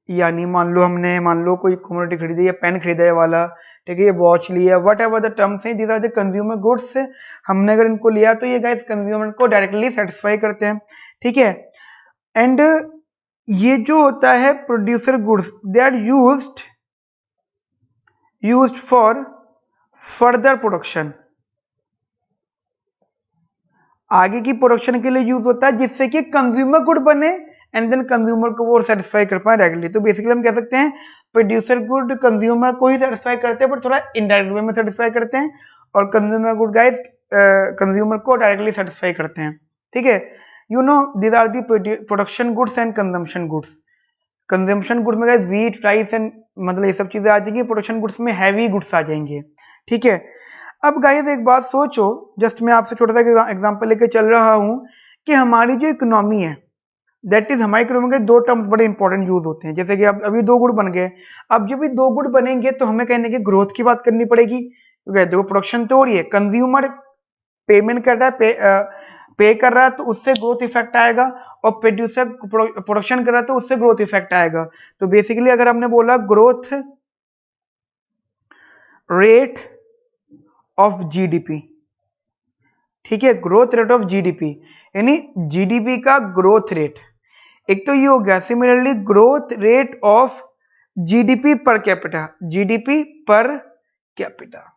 यानी मान लो कोई कमोडिटी खरीदी है, पेन खरीदा है वाला, ठीक है, ये वॉच लिया, वट एवर द टर्म्स है, these are the consumer goods. हमने अगर इनको लिया तो ये गाइस कंज्यूमर को डायरेक्टली सेटिस्फाई करते हैं, ठीक है। एंड ये जो होता है producer goods, they are used used for further production, आगे की प्रोडक्शन के लिए यूज होता है जिससे कि कंज्यूमर गुड बने एंड देन कंज्यूमर को वो सेटिस्फाई कर पाए डायरेक्टली। तो बेसिकली हम कह सकते हैं प्रोड्यूसर गुड कंज्यूमर को ही सेटिस्फाई करते हैं, पर थोड़ा इनडायरेक्ट वे में सेटिस्फाई करते हैं, और कंज्यूमर गुड गाइस कंज्यूमर को डायरेक्टली सेटिस्फाई करते हैं। ठीक है, you know these are the production goods and consumption goods. Consumption good में गाइस व्हीट राइस एंड मतलब ये सब चीजें आ जाएंगी, प्रोडक्शन गुड्स में हैवी गुड्स आ जाएंगे। ठीक है, अब गाइस एक बात सोचो, जस्ट मैं आपसे छोटा सा एग्जांपल लेके चल रहा हूं कि हमारी जो इकोनॉमी है, दैट इज हमारी इकोनॉमी के दो टर्म्स बड़े इंपॉर्टेंट यूज होते हैं। जैसे कि अब अभी दो गुड बन गए, अब जब भी दो गुड बनेंगे तो हमें कहने की ग्रोथ की बात करनी पड़ेगी, क्योंकि देखो प्रोडक्शन तो हो रही है, कंज्यूमर पेमेंट कर रहा है, पे कर रहा है, तो उससे ग्रोथ इफेक्ट आएगा, और प्रोड्यूसर प्रोडक्शन कर रहा है तो उससे ग्रोथ इफेक्ट आएगा। तो बेसिकली अगर हमने बोला ग्रोथ रेट ऑफ जीडीपी, ठीक है, ग्रोथ रेट ऑफ जीडीपी यानी जीडीपी का ग्रोथ रेट, एक तो ये हो गया। Similarly growth rate of GDP per capita, GDP per capita.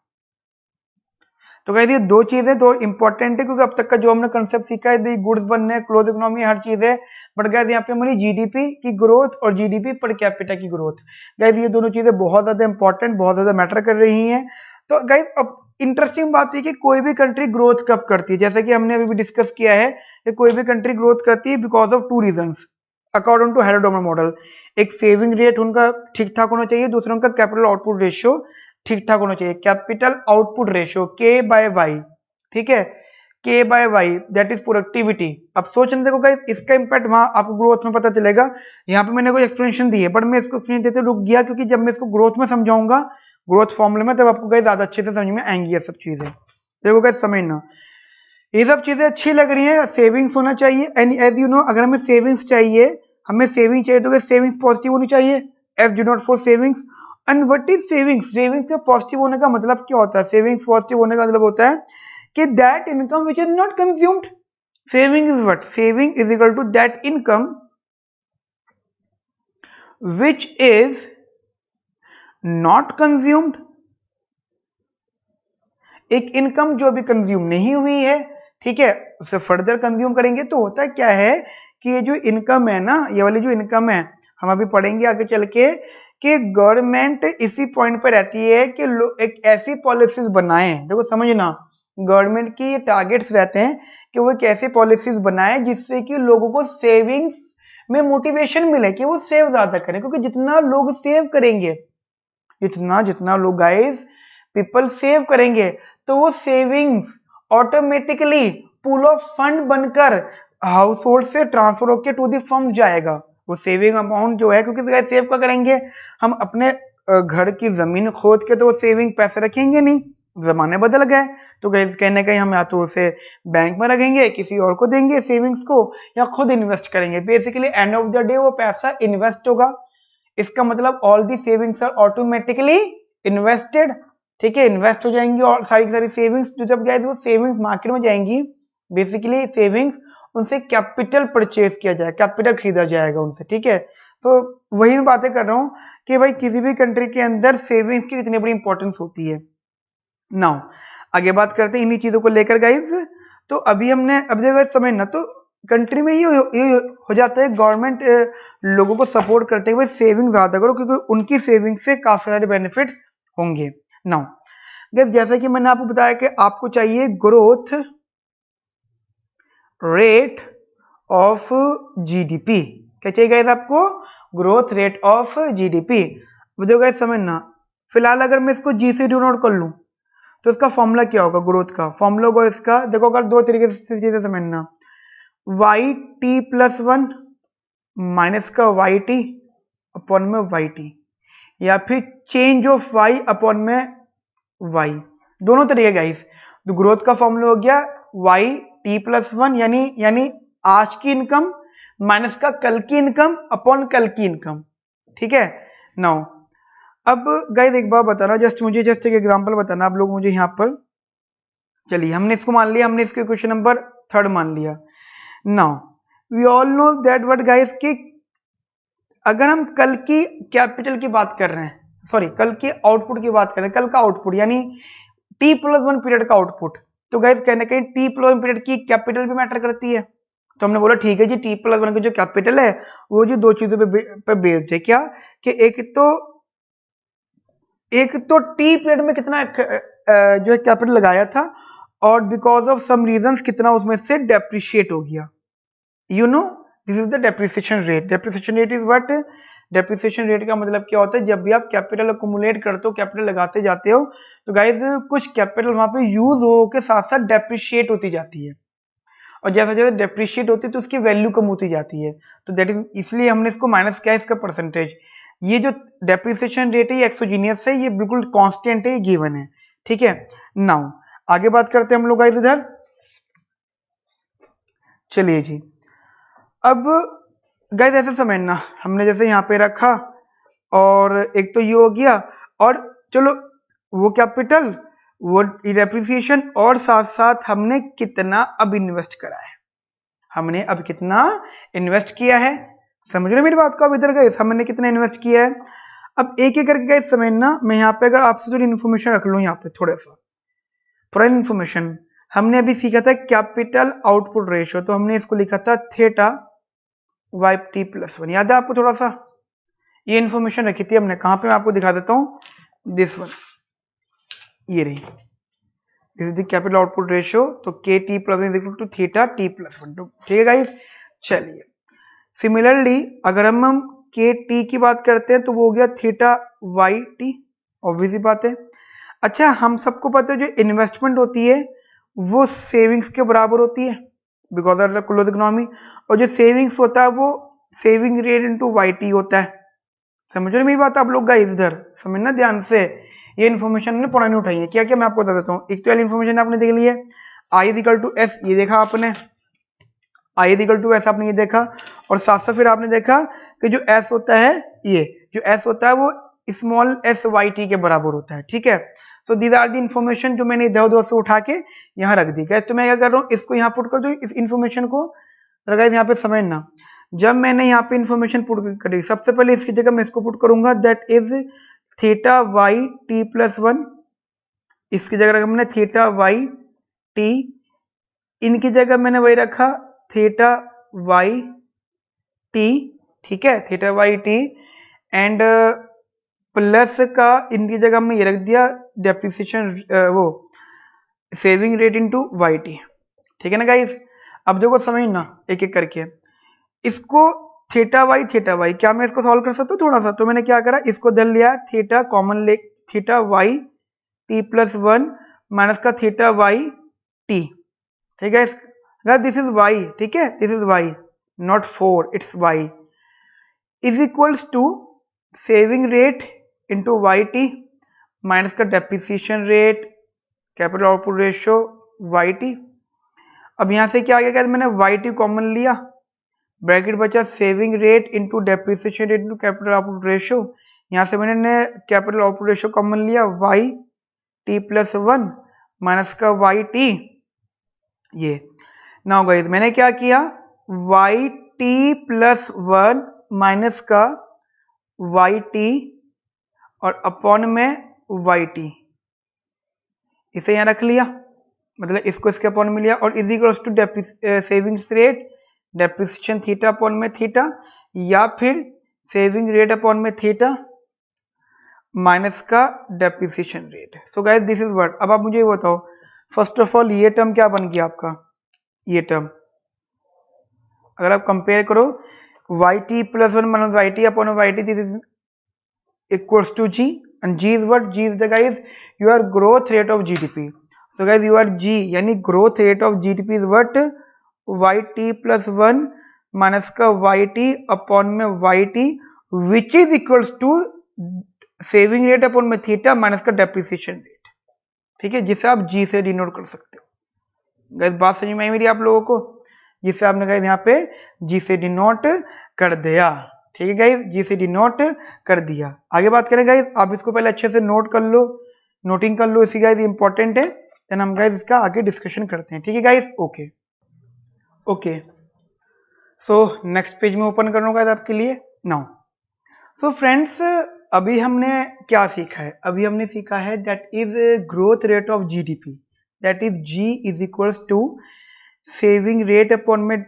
तो कह दिए दो चीजें दो इंपॉर्टेंट है, क्योंकि अब तक का जो हमने कंसेप्ट सीखा है गुड्स बनने क्लोज इकोनॉमी हर चीज है, बट गैस यहाँ पे हमारी जीडीपी की ग्रोथ और जीडीपी पर कैपिटा की ग्रोथ, गैस ये दोनों चीजें बहुत ज्यादा इंपॉर्टेंट, बहुत ज्यादा मैटर कर रही हैं। तो गैस अब इंटरेस्टिंग बात है कि कोई भी कंट्री ग्रोथ कब करती है, जैसे कि हमने अभी भी डिस्कस किया है कि कोई भी कंट्री ग्रोथ करती है because of two reasons according to Harrod Domar model. एक सेविंग रेट उनका ठीक ठाक होना चाहिए, दूसरा उनका कैपिटल आउटपुट रेशियो ठीक ठाक होना चाहिए, capital output ratio K by Y. ठीक है, K by Y that is productivity. अब सोचने देखो गाइस इसका इंपैक्ट वहां आपको ग्रोथ में पता चलेगा। यहाँ पे मैंने कोई एक्सप्लेनेशन दी है, बट मैं इसको एक्सप्लेन देते रुक गया, क्योंकि जब मैं इसको ग्रोथ में समझाऊंगा ग्रोथ फॉर्मूले में, तब आपको गाइस ज्यादा अच्छे से समझ में आएंगी ये सब चीजें। देखो गाइस समझना, ये सब चीजें अच्छी लग रही है, सेविंग्स होना चाहिए, एंड एज यू नो अगर हमें सेविंग्स चाहिए, हमें सेविंग चाहिए तो सेविंग्स पॉजिटिव होनी चाहिए, S do not for savings. And what is savings, savings के पॉजिटिव होने का मतलब क्या होता है, सेविंग्स पॉजिटिव होने का मतलब होता है कि that income which is not consumed, saving is what, saving is equal to that income which is not consumed, एक इनकम जो अभी कंज्यूम नहीं हुई है, ठीक है, उसे फर्दर कंज्यूम करेंगे। तो होता क्या है कि ये जो इनकम है ना, ये वाली जो इनकम है, हम अभी पढ़ेंगे आगे चल के कि गवर्नमेंट इसी पॉइंट पे रहती है कि एक ऐसी पॉलिसीज बनाए, देखो समझना, गवर्नमेंट की टारगेट्स रहते हैं कि वो एक ऐसी पॉलिसीज बनाए जिससे कि लोगों को सेविंग्स में मोटिवेशन मिले कि वो सेव ज्यादा करें, क्योंकि जितना लोग सेव करेंगे, जितना जितना लोग गाइस पीपल सेव करेंगे, तो वो savings automatically pool of fund बनकर हाउस होल्ड से ट्रांसफर होकर टू दी फर्म्स जाएगा। वो सेविंग अमाउंट जो है, क्योंकि सेव क्या करेंगे हम, अपने घर की जमीन खोद के तो वो सेविंग पैसे रखेंगे नहीं, जमाने बदल गए, तो कहीं ना कहीं हम या तो उसे बैंक में रखेंगे, किसी और को देंगे सेविंग्स को, या खुद इन्वेस्ट करेंगे। Basically end of the day वो पैसा इन्वेस्ट होगा, इसका मतलब all the savings are automatically invested. ठीक है, इन्वेस्ट हो जाएंगी और सारी की सारी सेविंग्स जो जब गए वो सेविंग्स मार्केट में जाएंगी, बेसिकली सेविंग्स उनसे कैपिटल परचेज किया जाएगा, कैपिटल खरीदा जाएगा उनसे। ठीक है, तो वही मैं बातें कर रहा हूं कि भाई किसी भी कंट्री के अंदर सेविंग्स की इतनी बड़ी इंपॉर्टेंस होती है। नाउ आगे बात करते हैं इन्हीं चीजों को लेकर गाइज। तो अभी हमने अब देखो समझना, तो कंट्री में ये हो जाता है, गवर्नमेंट लोगों को सपोर्ट करते हुए सेविंग ज्यादा करो, क्योंकि उनकी सेविंग से काफी सारे बेनिफिट्स होंगे। नाउ जैसा कि मैंने आपको बताया कि आपको चाहिए ग्रोथ रेट ऑफ जीडीपी, क्या चाहिए गाइस आपको, ग्रोथ रेट ऑफ जीडीपी। देखो गाइस समझना, फिलहाल अगर मैं इसको जी से डिनोट कर लूं तो इसका फॉर्मूला क्या होगा, ग्रोथ का फॉर्मूला होगा इसका, देखो अगर दो तरीके से चीजें समझना, Y T plus one minus का वाई टी अपॉन में वाई टी, या फिर चेंज ऑफ वाई अपॉन में वाई, दोनों तरीके गाइस। तो ग्रोथ का फॉर्मूला हो गया वाई टी प्लस वन, यानी आज की इनकम माइनस का कल की इनकम अपॉन कल की इनकम। ठीक है, नाउ अब गाइस एक बात बताना, जस्ट एक एग्जांपल बताना आप लोग मुझे यहाँ पर। चलिए हमने इसको मान लिया, हमने इसके क्वेश्चन नंबर 3 मान लिया। Now we all know that what guys कि अगर हम कल की कैपिटल की बात कर रहे हैं, सॉरी कल के आउटपुट की बात करें, कल का आउटपुट यानी T+1 पीरियड का आउटपुट, तो गाइस कहीं ना कहीं T+1 पीरियड की कैपिटल भी मैटर करती है। तो हमने बोला ठीक है जी, T+1 की जो कैपिटल है वो जो दो चीजों पे बेस्ड है, क्या कि एक तो T पीरियड में कितना जो है कैपिटल लगाया था, और बिकॉज ऑफ सम रीजंस कितना उसमें से डेप्रिशिएट हो गया। You know this is the depreciation rate. Depreciation rate is what? Depreciation rate का मतलब क्या होता है, जब भी आप कैपिटल अकुमुलेट करते हो, कैपिटल लगाते जाते हो, तो गाइज कुछ कैपिटल वहां पे यूज हो के साथ साथ डेप्रिशिएट होती जाती है, और जैसे जैसे डेप्रिशिएट होती है तो उसकी वैल्यू कम होती जाती है। तो दैट इज, इसलिए हमने इसको माइनस किया इसका परसेंटेज। ये जो डेप्रिसिएशन रेट है ये एक्सोजीनियस है, ये बिल्कुल कांस्टेंट है, ये गिवन है, ठीक है। नाउ आगे बात करते हैं हम लोग गाइस इधर, चलिए जी। अब गाइस ऐसे समझना, हमने जैसे यहाँ पे रखा और एक तो ये हो गया, और चलो वो कैपिटल वो डेप्रिसिएशन, और साथ साथ हमने कितना अब इन्वेस्ट करा है, हमने अब कितना इन्वेस्ट किया है, समझ रहे मेरी बात को। अब इधर गए हमने कितना इन्वेस्ट किया है, अब एक एक करके गए समझना। मैं यहाँ पे अगर आपसे थोड़ी इन्फॉर्मेशन रख लूँ यहाँ पे थोड़ा इन्फॉर्मेशन, हमने अभी सीखा था कैपिटल आउटपुट रेशियो, तो हमने इसको लिखा था theta Y T plus one, याद है आपको थोड़ा सा? ये इन्फॉर्मेशन रखी थी हमने, कहाँ पे मैं आपको दिखा देता हूँ, दिस वन, ये रही, this is the capital output ratio, तो K t plus one is equal to theta t plus one, ठीक है गाइस। चलिए सिमिलरली अगर हम के टी की बात करते हैं तो वो हो गया थीटा वाई टी, ऑब्वियस ही बात है। अच्छा हम सबको पता है जो इन्वेस्टमेंट होती है वो सेविंग्स के बराबर होती है, because of the close economy, और जो सेविंग्स होता है वो saving rate into Y t होता है। समझ रहे मेरी बात आप लोग? गाइस इधर समझना ध्यान से, ये इन्फॉर्मेशन ने पुरानी उठाई है, क्या क्या मैं आपको बता देता हूँ। एक तो इन्फॉर्मेशन आपने देख ली है, आई इक्वल टू एस, ये देखा आपने, आई इक्वल टू एस आपने ये देखा, और साथ साथ फिर आपने देखा कि जो एस होता है, ये जो एस होता है वो स्मॉल एस वाई टी के बराबर होता है, ठीक है। So these are the information जो मैंने इधर उधर से उठा के यहाँ रख दी। गैस तो मैं क्या कर रहा हूँ, इसको यहाँ पुट कर दूँ, इस इन्फॉर्मेशन को गाइस यहाँ पे समझना। जब मैंने यहाँ पे इन्फॉर्मेशन पुट करी, सबसे पहले इसकी जगह मैं इसको पुट करूंगा, that is theta Y T plus one, इसकी जगह रखा मैंने थीटा वाई टी, इनकी जगह मैंने वही रखा थीटा वाई टी, ठीक है, theta Y T, and plus का इनकी जगह में ये रख दिया डेप्रिसिएशन वो saving rate into Y T, ठीक है ना गाइस। अब देखो समझना एक एक करके, इसको थीटा वाई क्या मैं इसको सॉल्व कर सकता हूँ थोड़ा सा? तो मैंने क्या करा, इसको धर लिया थीटा कॉमन ले, theta Y T plus one minus का थीटा वाई टी, ठीक है। दिस इज वाई, ठीक है, this is y, not 4, it's y, is equals to saving rate into y t minus का depreciation rate capital output ratio y t. अब यहां से क्या आ गया, मैंने वाई टी कॉमन लिया, ब्रैकेट बचा saving rate into depreciation rate into capital output ratio, यहां से मैंने कैपिटल आउटपुट रेशियो कॉमन लिया Y T plus one minus का वाई टी, ये। नाउ गाइस मैंने क्या किया, Y T plus one minus का वाई टी और अपॉन में वाई टी, इसे यहां रख लिया, मतलब इसको इसके अपॉन में लिया, और is equals to savings rate depreciation theta upon में थीटा, या फिर सेविंग रेट अपॉन में थीटा माइनस का depreciation rate. So guys this is what. अब आप मुझे ये बताओ, फर्स्ट ऑफ ऑल ये टर्म क्या बन गया आपका, ये टर्म अगर आप कंपेयर करो, Y T plus one minus Y T upon Y T, this is equals to G, and g is what? G is the guys your growth rate of GDP. So guys your G यानी growth rate of GDP is what? YT plus 1 minus का YT upon में YT which is equals to saving rate upon में थीटा माइनस का depreciation rate, ठीक है, जिसे आप G से डिनोट कर सकते हो। गाइस बात समझ में आई मेरी आप लोगों को, जिसे आपने गाइस यहाँ पे G से डिनोट कर दिया, ठीक है गाइस, जी से डिनोट कर दिया। आगे बात करें गाइस, आप इसको पहले अच्छे से नोट कर लो, नोटिंग कर लो, इसी गाइस इंपॉर्टेंट है, देन हम गाइस इसका आगे डिस्कशन करते हैं, ठीक है guys. Okay okay, so next page में ओपन कर रहा हूँ गाइस आपके लिए नाउ। सो फ्रेंड्स अभी हमने क्या सीखा है? अभी हमने सीखा है that is growth rate of GDP, that is G is equals to saving rate upon में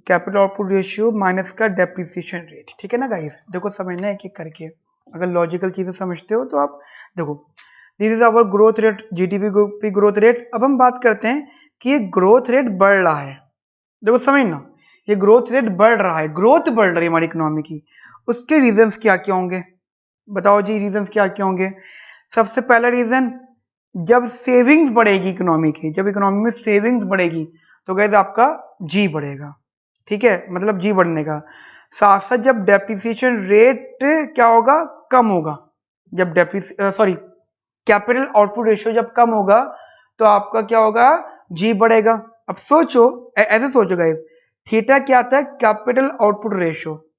कैपिटल आउटपुट रेशियो माइनस का डेप्रिसिएशन रेट। ठीक है ना गाइस? देखो समझना एक एक करके, अगर लॉजिकल चीजें समझते हो तो आप देखो, this is our growth rate, GDP growth rate. अब हम बात करते हैं कि ये ग्रोथ रेट बढ़ रहा है। देखो समझना, ये ग्रोथ रेट बढ़ रहा है, ग्रोथ बढ़ रही है हमारी इकोनॉमी की। उसके रीजंस क्या क्या होंगे? बताओ जी, रीजंस क्या क्या होंगे? सबसे पहला रीजन, जब सेविंग्स बढ़ेगी इकोनॉमी की, जब इकोनॉमी में सेविंग्स बढ़ेगी तो गाइस आपका जी बढ़ेगा। ठीक है, मतलब जी बढ़ने का। साथ साथ जब डेप्रिसिएशन रेट क्या होगा? कम होगा। जब सॉरी कैपिटल आउटपुट रेशियो जब कम होगा तो आपका क्या होगा? जी बढ़ेगा। अब सोचो, ऐसे सोचो गाइस, थीटा क्या था? Capital output ratio.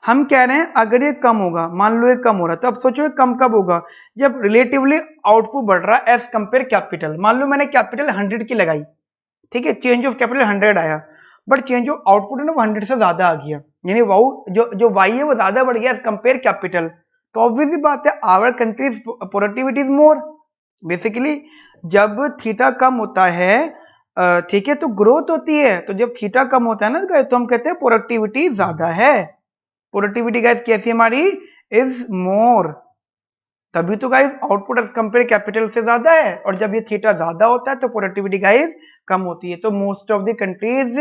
हम कह रहे हैं अगर ये कम होगा, मान लो ये कम हो रहा है, तो अब सोचो ये कम कब होगा? जब रिलेटिवली आउटपुट बढ़ रहा है एज कंपेयर कैपिटल। मान लो मैंने कैपिटल 100 की लगाई, ठीक है, चेंज ऑफ कैपिटल 100 आया, बट चेंज ऑफ आउटपुट है ना वो 100 से ज्यादा आ गया, यानी जो वाई है वो ज्यादा बढ़ गया एज कंपेयर कैपिटल। तो ऑब्वियसली बात है our countries productivity is more. Basically जब थीटा कम होता है, ठीक है, तो ग्रोथ होती है। तो जब थीटा कम होता है ना तो हम कहते हैं प्रोडक्टिविटी ज्यादा है। प्रोडक्टिविटी गाइस कैसी हमारी? Is more. तभी तो guys output as compare capital से ज्यादा है, और जब ये थीटा ज्यादा होता है तो प्रोडक्टिविटी गाइस कम होती है। तो मोस्ट ऑफ द कंट्रीज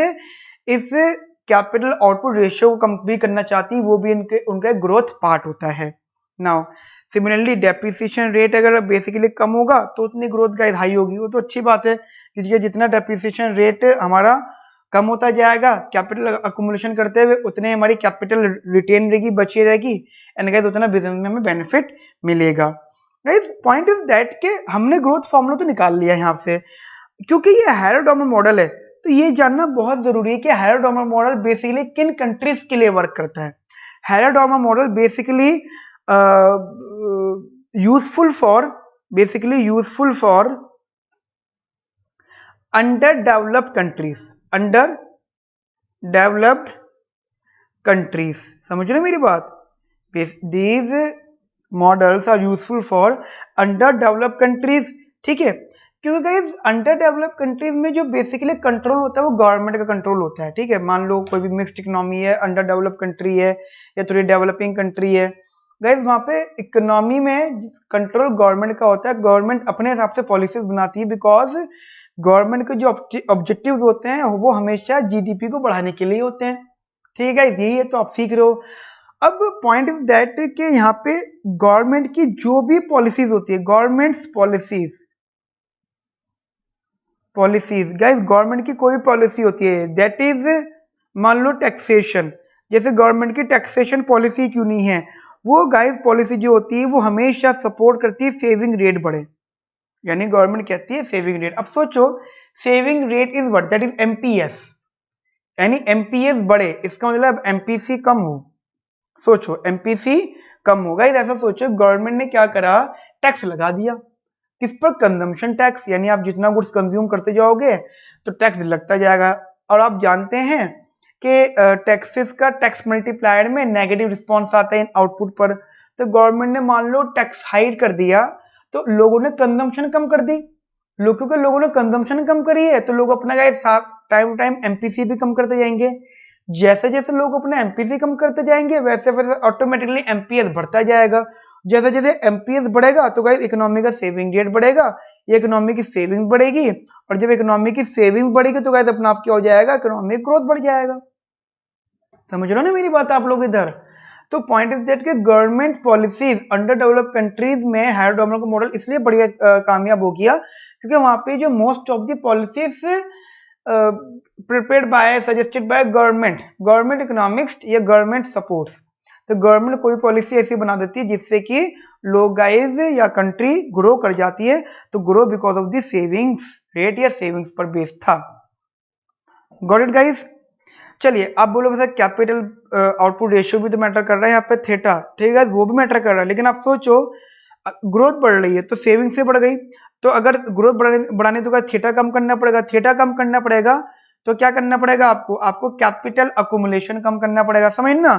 इस कैपिटल आउटपुट रेशियो को कम भी करना चाहती है, वो भी इनके उनका ग्रोथ पार्ट होता है। नाउ सिमिलरली डेप्रिसिएशन रेट अगर बेसिकली कम होगा तो उतनी ग्रोथ गाइस हाई होगी। वो तो अच्छी बात है, क्योंकि जितना डेप्रिसिएशन रेट हमारा कम होता जाएगा कैपिटल अकुमुलेशन करते हुए, उतने हमारी कैपिटल रिटेन रहेगी, बची रहेगी, एंड गाइस उतना बिजनेस में हमें बेनिफिट मिलेगा। गाइस पॉइंट इज दैट कि हमने ग्रोथ फॉर्मूला तो निकाल लिया यहाँ से, क्योंकि ये हैरोडामर मॉडल है तो ये जानना बहुत जरूरी है कि हैरोडामर मॉडल बेसिकली किन कंट्रीज के लिए वर्क करता है। Harrod Domar model basically useful for underdeveloped countries. समझ रहे हो मेरी बात? These models are useful for underdeveloped countries. ठीक है, क्योंकि गाइस अंडर डेवलप्ड कंट्रीज में जो बेसिकली कंट्रोल होता है वो गवर्नमेंट का कंट्रोल होता है। ठीक है, मान लो कोई भी मिक्स्ड इकोनॉमी है, अंडर डेवलप्ड कंट्री है या थोड़ी डेवलपिंग कंट्री है, गाइस वहां पे इकोनॉमी में कंट्रोल गवर्नमेंट का होता है। गवर्नमेंट अपने हिसाब से पॉलिसीज बनाती है, बिकॉज गवर्नमेंट के जो ऑब्जेक्टिव्स होते हैं वो हमेशा जीडीपी को बढ़ाने के लिए होते हैं। ठीक है, यही है, तो आप सीख रहे हो। अब पॉइंट इज दैट कि यहाँ पे गवर्नमेंट की जो भी पॉलिसीज होती है, गवर्नमेंट्स पॉलिसीज गाइस, गवर्नमेंट की कोई पॉलिसी होती है दैट इज, मान लो टैक्सेशन, जैसे गवर्नमेंट की टैक्सेशन पॉलिसी क्यों नहीं है, वो गाइस पॉलिसी जो होती है वो हमेशा सपोर्ट करती है सेविंग रेट बढ़े, यानी गवर्नमेंट कहती है सेविंग रेट। अब सोचो saving rate is what? That is MPS, यानी एमपीएस बढ़े, इसका मतलब एमपीसी कम हो। सोचो एमपीसी कम होगा, ऐसा सोचो गवर्नमेंट ने क्या करा? टैक्स लगा दिया। किस पर? कंजम्पशन टैक्स, यानी आप जितना गुड्स कंज्यूम करते जाओगे तो टैक्स लगता जाएगा। और आप जानते हैं कि टैक्सेस का टैक्स मल्टीप्लायर में नेगेटिव रिस्पॉन्स आता है आउटपुट पर। तो गवर्नमेंट ने मान लो टैक्स हाइड कर दिया तो लोगों ने कंजम्पशन कम कर दी। लोगों ने कंजम्पशन कम करी है तो लोग अपना टाइम टू टाइम एमपीसी भी कम करते जाएंगे। जैसे जैसे लोग अपना एमपीसी कम करते जाएंगे वैसे वैसे ऑटोमेटिकली एमपीएस बढ़ता जाएगा। जैसे जैसे एमपीएस बढ़ेगा तो गाइस इकोनॉमी का सेविंग रेट बढ़ेगा, ये इकोनॉमी की सेविंग बढ़ेगी, और जब इकोनॉमी की सेविंग बढ़ेगी तो गाइस अपना आप क्या हो जाएगा? इकोनॉमिक ग्रोथ बढ़ जाएगा। समझ रहे हो ना मेरी बात आप लोग इधर? तो पॉइंट इज दैट कि government policies under developed countries में हैरोडामर का मॉडल इसलिए बढ़िया कामयाब हो गया क्योंकि वहां पे जो most of the policies prepared by suggested by government economics या गवर्नमेंट सपोर्ट्स। तो गवर्नमेंट कोई पॉलिसी ऐसी बना देती है जिससे कि लोग गाइज या कंट्री ग्रो कर जाती है, तो grow because of the savings rate या सेविंग्स पर बेस था। Got it guys? चलिए आप बोलो वैसे कैपिटल आउटपुट रेशियो भी तो मैटर कर रहा है यहाँ पे, थीटा, ठीक है, वो भी मैटर कर रहा है। लेकिन आप सोचो ग्रोथ बढ़ रही है तो सेविंग से बढ़ गई, तो अगर ग्रोथ बढ़ाने तो थीटा कम करना पड़ेगा, थीटा कम करना पड़ेगा तो क्या करना पड़ेगा आपको? आपको कैपिटल अकुमुलेशन कम करना पड़ेगा। समझ ना?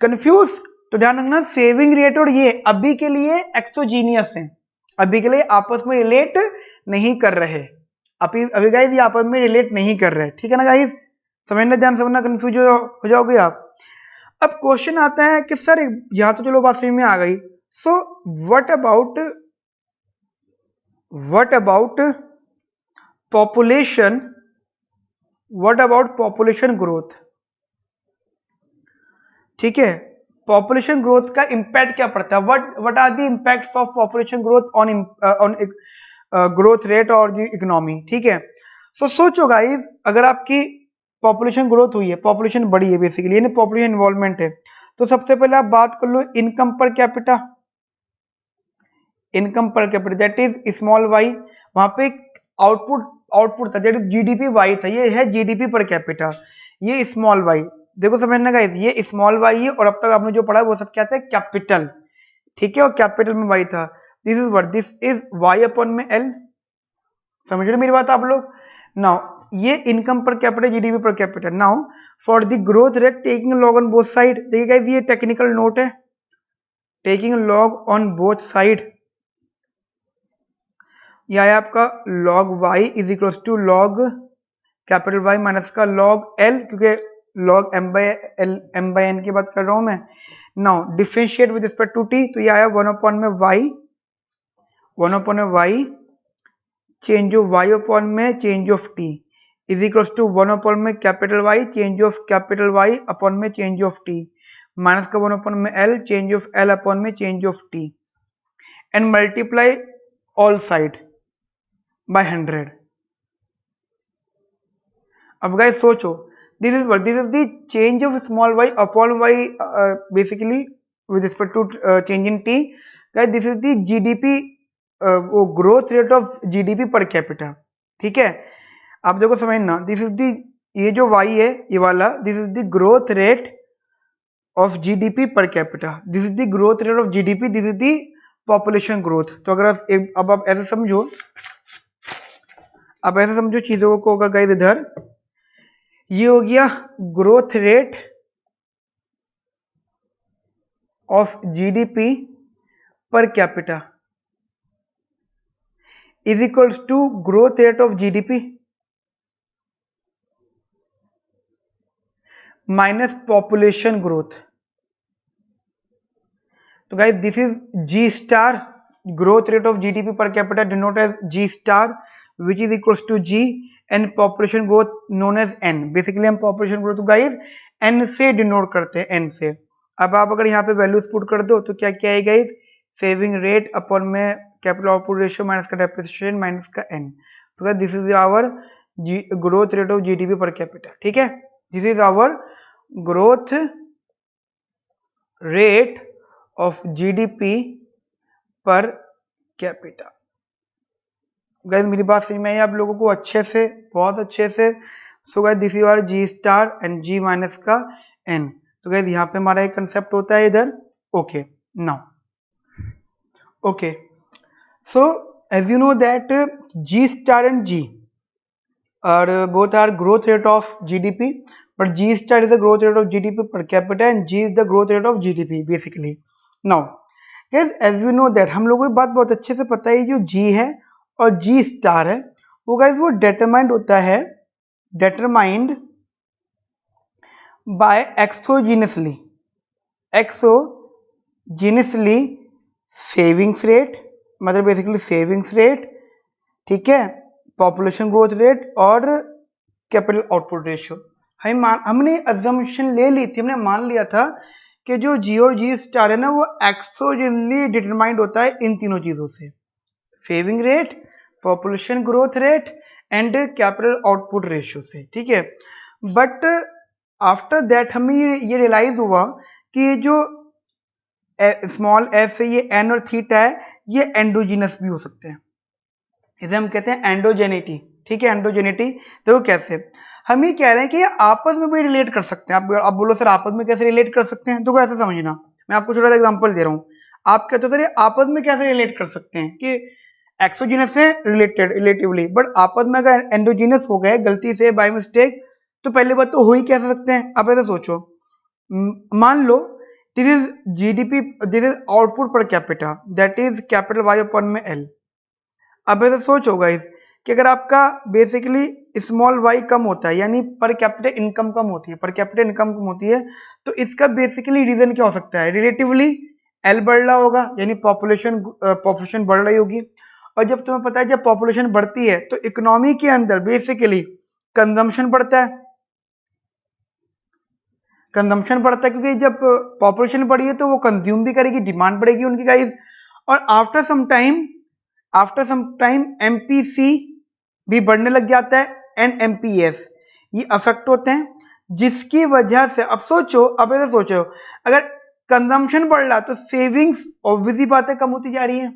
कंफ्यूज तो ध्यान रखना सेविंग रेट और ये अभी के लिए एक्सोजीनियस है, अभी के लिए आपस में रिलेट नहीं कर रहे, अभी गाइस ये आपस में रिलेट नहीं कर रहे, ठीक है ना गाइस, समझना, ध्यान समझना, कंफ्यूज हो जाओगे आप। अब क्वेश्चन आता है कि सर यहां तो चलो बात समझ में आ गई, so what about population, growth, ठीक है, पॉपुलेशन ग्रोथ का इंपैक्ट क्या पड़ता है, what are the impacts of population growth on growth rate और इकोनॉमी, ठीक है। तो सोचो गाइस, अगर आपकी पॉपुलेशन ग्रोथ हुई है, पॉपुलेशन बढ़ी है बेसिकली, यानी पॉपुलेशन इन्वॉल्वमेंट है, तो सबसे पहले आप बात कर लो income per capita, that is small Y, वहां पे आउटपुट था दैट इज जीडीपी वाई था, ये है जीडीपी पर कैपिटा, ये स्मॉल वाई, देखो समझना गाइस, ये स्मॉल वाई है और अब तक आपने जो पढ़ा वो सब क्या था, कैपिटल, ठीक है, और कैपिटल में वाई था, दिस इज वाई अपॉन में एल, समझ रहे मेरी बात आप लोग। नाउ ये income per capita, GDP per capita, now for the growth rate taking log on both side, देखिए गाइस ये टेक्निकल नोट है, taking log on both side, यह है आपका log y is equal to log capital Y minus का log L, क्योंकि log m/n की बात कर रहा हूं मैं। Now differentiate with respect to t, तो यह आया 1 अपॉन में y change of y upon में change of t is equal to 1 upon में capital Y change of capital Y upon में चेंज ऑफ t माइनस का 1 अपॉन में L change of L upon में change of t and multiply all side by 100। अब गाइस सोचो, this is the change of small y upon y basically with respect to change in t, guys this is the GDP, वो growth rate of GDP per capita, ठीक है। आप देखो समझना, दिस इज द, ये जो y है ये वाला, this is the growth rate of GDP per capita, this is the growth rate of GDP, this is the population growth. तो अगर अब आप ऐसे समझो, अब ऐसे समझो चीजों को, अगर गाइस इधर ये हो गया growth rate of GDP per capita is equals to growth rate of GDP minus population growth. तो guys this is G star, growth rate of GDP per capita denote as G star which is equals to g and population growth known as n। Basically हम population growth गाइस n से डिनोट करते हैं, n से। अब आप अगर यहाँ पे वैल्यूज पुट कर दो तो क्या क्या है गाइस, सेविंग रेट अपॉन में कैपिटल आउटपुट रेशियो माइनस का डेप्रिसिएशन माइनस का n। So guys this is our growth rate of GDP per capita, ठीक है, this is our growth rate of GDP per capita. Guys मेरी बात समझ में आई आप लोगों को अच्छे से, बहुत अच्छे से। So guys this is our G star and G minus का एन। तो गाइस यहाँ पे हमारा एक कंसेप्ट होता है इधर, okay now, okay so as you know that G star and G are both are growth rate of GDP, but G star is the growth rate of GDP per capita and G is the growth rate of GDP basically. Now guys as you know that हम लोगों को बात बहुत अच्छे से पता है, जो जी है और जी स्टार है वो गाइस वो डिटरमाइंड होता है, डिटरमाइंड बाय एक्सोजीनियसली सेविंग्स रेट, मतलब बेसिकली सेविंग्स रेट, ठीक है, पॉपुलेशन ग्रोथ रेट और कैपिटल आउटपुट रेशियो। हमने अजम्पशन ले ली थी, हमने मान लिया था कि जो जी और जी स्टार है ना वो एक्सोजीनली डिटरमाइंड होता है इन तीनों चीजों से, saving rate, population growth rate and capital output ratio से, ठीक है। बट आफ्टर दैट हमें ये रियलाइज हुआ कि ये जो स्मॉल एफ है, ये एन और थीटा है, ये एंडोजीनस भी हो सकते हैं, इसे हम कहते हैं एंडोजेनिटी, ठीक है, एंडोजेनिटी। देखो कैसे, हम ये कह रहे हैं कि ये आपस में भी रिलेट कर सकते हैं। आप बोलो सर आपस में कैसे रिलेट कर सकते हैं, तो ऐसे समझना, मैं आपको छोटा सा एग्जांपल दे रहा हूँ। आप कहते हो सर ये आपस में कैसे रिलेट कर सकते हैं कि एक्सोजीनस से रिलेटिवली, बट आपस में अगर एंडोजीनस हो गए गलती से बाय मिस्टेक, तो पहली बात तो हो ही कैसे सकते हैं। अब ऐसे सोचो, मान लो this is GDP, this is output per capita, that is capital Y upon में एल। अब ऐसे सोचो गाइस कि अगर आपका बेसिकली स्मॉल वाई कम होता है, यानी पर कैपिटल इनकम कम होती है, पर कैपिटल इनकम कम होती है, तो इसका बेसिकली रीजन क्या हो सकता है? रिलेटिवली एल बढ़ रहा होगा, यानी पॉपुलेशन बढ़ रही होगी। और जब तुम्हें पता है जब पॉपुलेशन बढ़ती है तो इकोनॉमी के अंदर बेसिकली कंजम्पशन बढ़ता है, कंजम्पशन बढ़ता है, क्योंकि जब पॉपुलेशन बढ़ी है तो वो कंज्यूम भी करेगी, डिमांड बढ़ेगी उनकी गाइस। और आफ्टर सम टाइम एमपीसी भी बढ़ने लग जाता है एंड एमपीएस, ये अफेक्ट होते हैं, जिसकी वजह से अब सोचो, अब ऐसे सोचो, अगर कंजम्पशन बढ़ रहा है तो सेविंग्स ऑब्वियसली बातें कम होती जा रही है।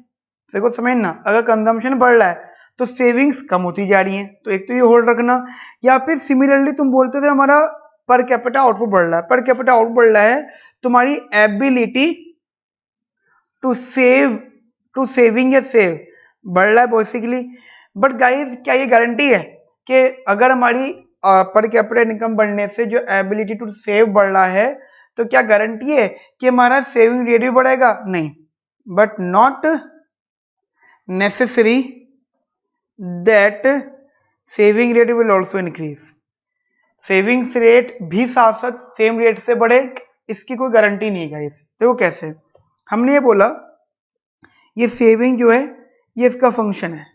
देखो समझना, अगर कंजम्पशन बढ़ रहा है तो सेविंग्स कम होती जा रही है, तो एक तो ये होल्ड रखना। या फिर सिमिलरली तुम बोलते थे हमारा पर कैपिटा आउटपुट बढ़ रहा है, पर कैपिटा आउटपुट बढ़ रहा है, तुम्हारी एबिलिटी टू सेविंग या सेव बढ़ रहा है बेसिकली। बट गाइस क्या ये गारंटी है कि अगर हमारी पर कैपिटा इनकम बढ़ने से जो एबिलिटी टू सेव बढ़ रहा है, तो क्या गारंटी है कि हमारा सेविंग रेट भी बढ़ेगा? नहीं, but not necessary that saving rate will also increase. Savings rate भी साथ साथ सेम रेट से बढ़े, इसकी कोई गारंटी नहीं है गाइस। देखो कैसे, हमने ये बोला ये सेविंग जो है ये इसका फंक्शन है।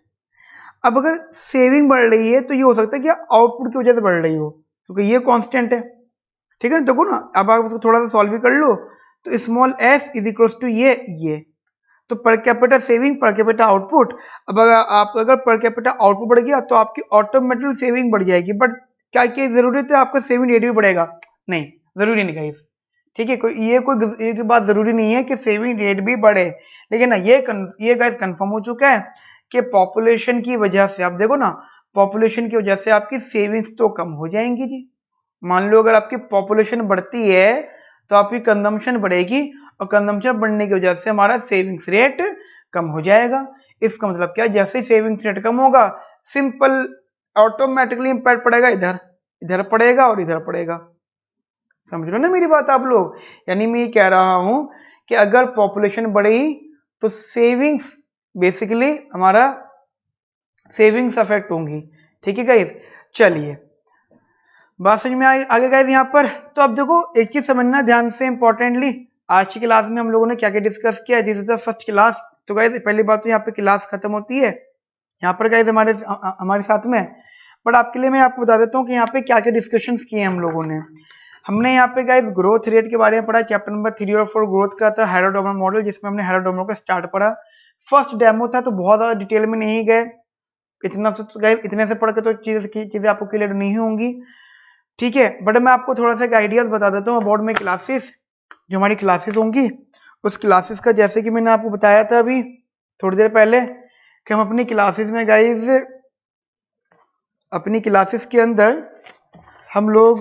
अब अगर सेविंग बढ़ रही है तो ये हो सकता है कि आउटपुट की वजह से बढ़ रही हो, क्योंकि ये कांस्टेंट है, ठीक है। देखो ना, अब आप उसको थोड़ा सा सॉल्व भी कर लो, तो small S is equals to ये, तो per capita saving, per capita output. अब अगर पर कैपिटा आउटपुट बढ़ गया तो आपकी ऑटोमेटिक सेविंग बढ़ जाएगी। बट क्या जरूरत है आपका सेविंग रेट भी बढ़ेगा? नहीं, जरूरी नहीं गाइस, ठीक है। कोई बात जरूरी नहीं है कि सेविंग रेट भी बढ़े, लेकिन ना ये गाइस कंफर्म हो चुका है कि पॉपुलेशन की वजह से, आप देखो ना, पॉपुलेशन की वजह से आपकी सेविंग्स तो कम हो जाएंगी जी। मान लो अगर आपकी पॉपुलेशन बढ़ती है तो आपकी कंजम्पशन बढ़ेगी, और कंजम्पशन बढ़ने की वजह से हमारा सेविंग्स रेट कम हो जाएगा। इसका मतलब क्या, जैसे ही सेविंग्स रेट कम होगा, सिंपल ऑटोमेटिकली इंपैक्ट पड़ेगा, इधर पड़ेगा और इधर पड़ेगा। समझ लो ना मेरी बात आप लोग? यानी मैं ये कह रहा हूं कि अगर पॉपुलेशन बढ़ी तो सेविंग्स, बेसिकली हमारा सेविंग्स अफेक्ट होंगी, ठीक है गाइस। चलिए बात समझ में आगे गाइस यहाँ पर। तो अब देखो एक चीज समझना ध्यान से इंपॉर्टेंटली, आज की क्लास में हम लोगों ने क्या क्या डिस्कस किया। This is the first class. तो गाइस पहली बात तो यहाँ पे क्लास खत्म होती है यहाँ पर गाइस हमारे साथ में। बट आपके लिए मैं आपको बता देता हूँ कि यहाँ पे क्या क्या डिस्कशन किए हम लोगों ने। हमने यहाँ पे गाइस ग्रोथ रेट के बारे में पढ़ा, चैप्टर नंबर 3 और 4 ग्रोथ का था, हेरोडोमर मॉडल, जिसमें हमने हेरोडोमर का स्टार्ट पढ़ा। फर्स्ट डेमो था तो बहुत ज्यादा डिटेल में नहीं गए, इतने से पढ़ के तो चीजें आपको क्लियर नहीं होंगी, ठीक है। बट मैं आपको थोड़ा सा आइडियाज बता देता हूँ अबाउट में क्लासेस, जो हमारी क्लासेस होंगी उस क्लासेस का। जैसे कि मैंने आपको बताया था अभी थोड़ी देर पहले कि हम अपनी क्लासेस में गाइस, अपनी क्लासेस के अंदर हम लोग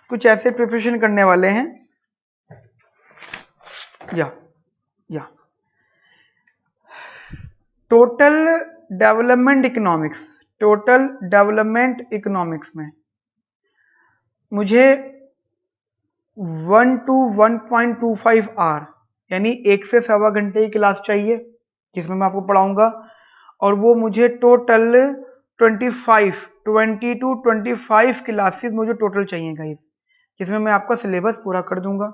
कुछ ऐसे प्रिपरेशन करने वाले हैं, या टोटल डेवलपमेंट इकोनॉमिक्स में मुझे 1 to 1.25 आवर, यानी 1 से सवा घंटे की क्लास चाहिए, जिसमें मैं आपको पढ़ाऊंगा। और वो मुझे टोटल 20 to 25 क्लासेस मुझे टोटल चाहिए गाइस, जिसमें मैं आपका सिलेबस पूरा कर दूंगा।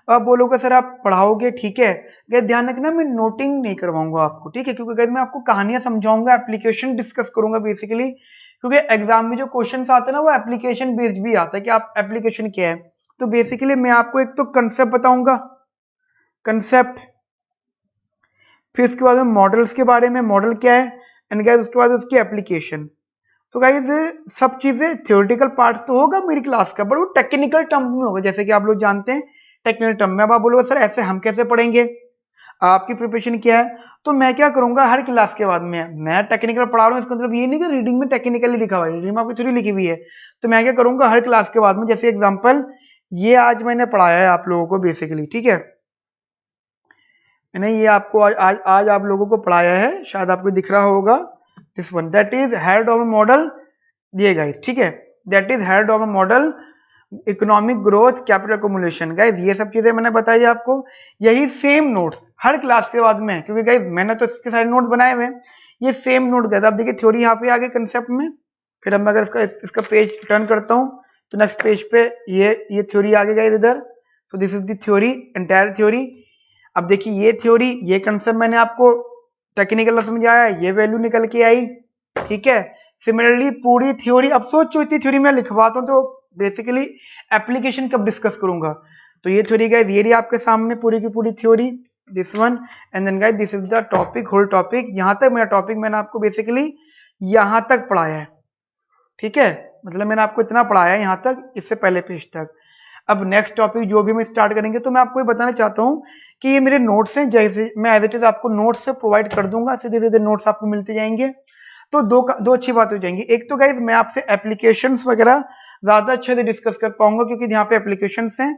अब बोलोगे सर आप पढ़ाओगे, ठीक है, गाइस ध्यान रखना मैं नोटिंग नहीं करवाऊंगा आपको, ठीक है, क्योंकि गाइस मैं आपको कहानियां समझाऊंगा, एप्लीकेशन डिस्कस करूंगा बेसिकली, क्योंकि एग्जाम में जो क्वेश्चन आते हैं ना वो एप्लीकेशन बेस्ड भी आता है कि आप एप्लीकेशन क्या है। तो बेसिकली मैं आपको एक तो कंसेप्ट बताऊंगा, कंसेप्ट, फिर उसके बाद में मॉडल्स के बारे में, मॉडल क्या है, एंड गाइस उसके बाद उसकी एप्लीकेशन। तो गाइस सब चीजें थ्योरेटिकल पार्ट तो होगा मेरी क्लास का, बट वो टेक्निकल टर्म्स में होगा, जैसे कि आप लोग जानते हैं टेक्निकल टर्म में। अब आप बोलोगे सर ऐसे हम कैसे पढ़ेंगे, आपकी प्रिपरेशन क्या है? तो मैं क्या करूंगा, हर क्लास के बाद में मैं टेक्निकल पढ़ा रहा हूँ, इसका मतलब ये नहीं कि रीडिंग में टेक्निकली लिखा हुआ है, रीडिंग में आपकी थोड़ी लिखी हुई है। तो मैं क्या करूंगा, हर क्लास के बाद में, जैसे एग्जांपल ये आज मैंने पढ़ाया है आप लोगों को बेसिकली, ठीक है, मैंने ये आपको आज आप लोगों को पढ़ाया है, शायद आपको दिख रहा होगा, this one, that is Harrod Domar model, ये गाइस, ठीक है, that is Harrod Domar model economic growth, capital accumulation. Guys ये सब चीजें मैंने बताई आपको, यही सेम नोट्स हर क्लास के बाद में, क्योंकि गाइज मैंने तो इसके सारे नोट्स बनाए हुए हैं, ये सेम नोट गए। आप देखिए थ्योरी यहाँ पे आ गई कंसेप्ट में, फिर अब मैं अगर इसका पेज टर्न करता हूँ तो नेक्स्ट पेज पे ये थ्योरी आ गई गाइज इधर। So this is the theory, entire theory. अब देखिए ये थ्योरी, ये कंसेप्ट मैंने आपको टेक्निकल समझाया, ये वैल्यू निकल के आई, ठीक है। सिमिलरली पूरी थ्योरी, अब सोचो इतनी थ्योरी मैं लिखवाता हूँ तो बेसिकली एप्लीकेशन कब डिस्कस करूंगा। तो ये थ्योरी गाइस ये रही आपके सामने पूरी की पूरी theory, this one, and then guys this is the topic, whole topic. यहां तक मेरा टॉपिक मैंने आपको बेसिकली यहां तक पढ़ाया है, ठीक है, मतलब मैंने आपको इतना पढ़ाया है यहां तक, इससे पहले पेज तक। अब नेक्स्ट टॉपिक जो भी हम स्टार्ट करेंगे तो मैं आपको ये बताना चाहता हूँ कि ये मेरे नोट्स हैं, जैसे मैं एज इट इज आपको नोट्स से प्रोवाइड कर दूंगा, सीधे सीधे नोट्स आपको मिलते जाएंगे। तो दो अच्छी बातें हो जाएंगी। एक तो गाइज मैं आपसे एप्लीकेशंस वगैरह ज्यादा अच्छे से डिस्कस कर पाऊंगा, क्योंकि यहाँ पे एप्लीकेशंस हैं,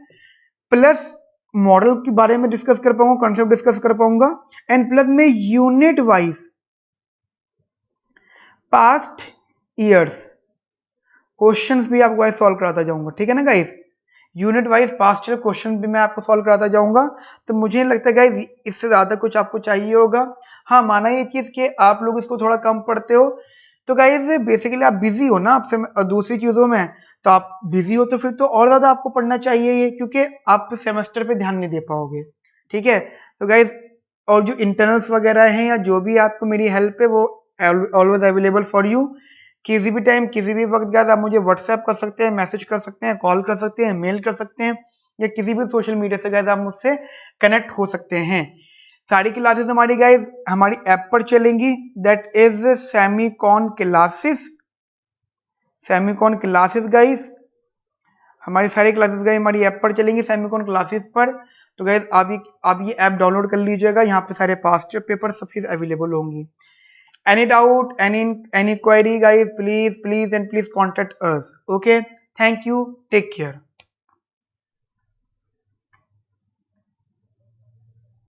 प्लस मॉडल के बारे में डिस्कस कर पाऊंगा, कॉन्सेप्ट डिस्कस कर पाऊंगा, एंड प्लस में unit wise past years questions भी आपको सॉल्व कराता जाऊंगा, ठीक है ना guys. Unit wise past year question भी मैं आपको सॉल्व कराता जाऊंगा। तो मुझे नहीं लगता गाइज इससे ज्यादा कुछ आपको चाहिए होगा। हाँ, माना ये चीज कि आप लोग इसको थोड़ा कम पढ़ते हो, तो गाइज बेसिकली आप बिजी हो ना आपसे दूसरी चीजों में, तो आप बिजी हो तो फिर तो और ज्यादा आपको पढ़ना चाहिए ये, क्योंकि आप सेमेस्टर पे ध्यान नहीं दे पाओगे, ठीक है। तो गाइज और जो इंटरनल्स वगैरह हैं या जो भी आपको मेरी हेल्प है वो ऑलवेज अवेलेबल फॉर यू। किसी भी टाइम किसी भी वक्त गाइस आप मुझे व्हाट्सएप कर सकते हैं, मैसेज कर सकते हैं, कॉल कर सकते हैं, मेल कर सकते हैं, या किसी भी सोशल मीडिया से गाइस आप मुझसे कनेक्ट हो सकते हैं। सारी क्लासेस हमारी गाइस हमारी ऐप पर चलेंगी, that is Semicon classes. Semicon classes guys, हमारी सारी क्लासेस गाइस हमारी ऐप पर चलेंगी, सेमीकॉन क्लासेस पर। तो गाइस आप ये ऐप डाउनलोड कर लीजिएगा, यहाँ पे सारे पास्ट पेपर सब चीज अवेलेबल होंगी। Any doubt, any query guys, please and please contact us. Okay, thank you, take care.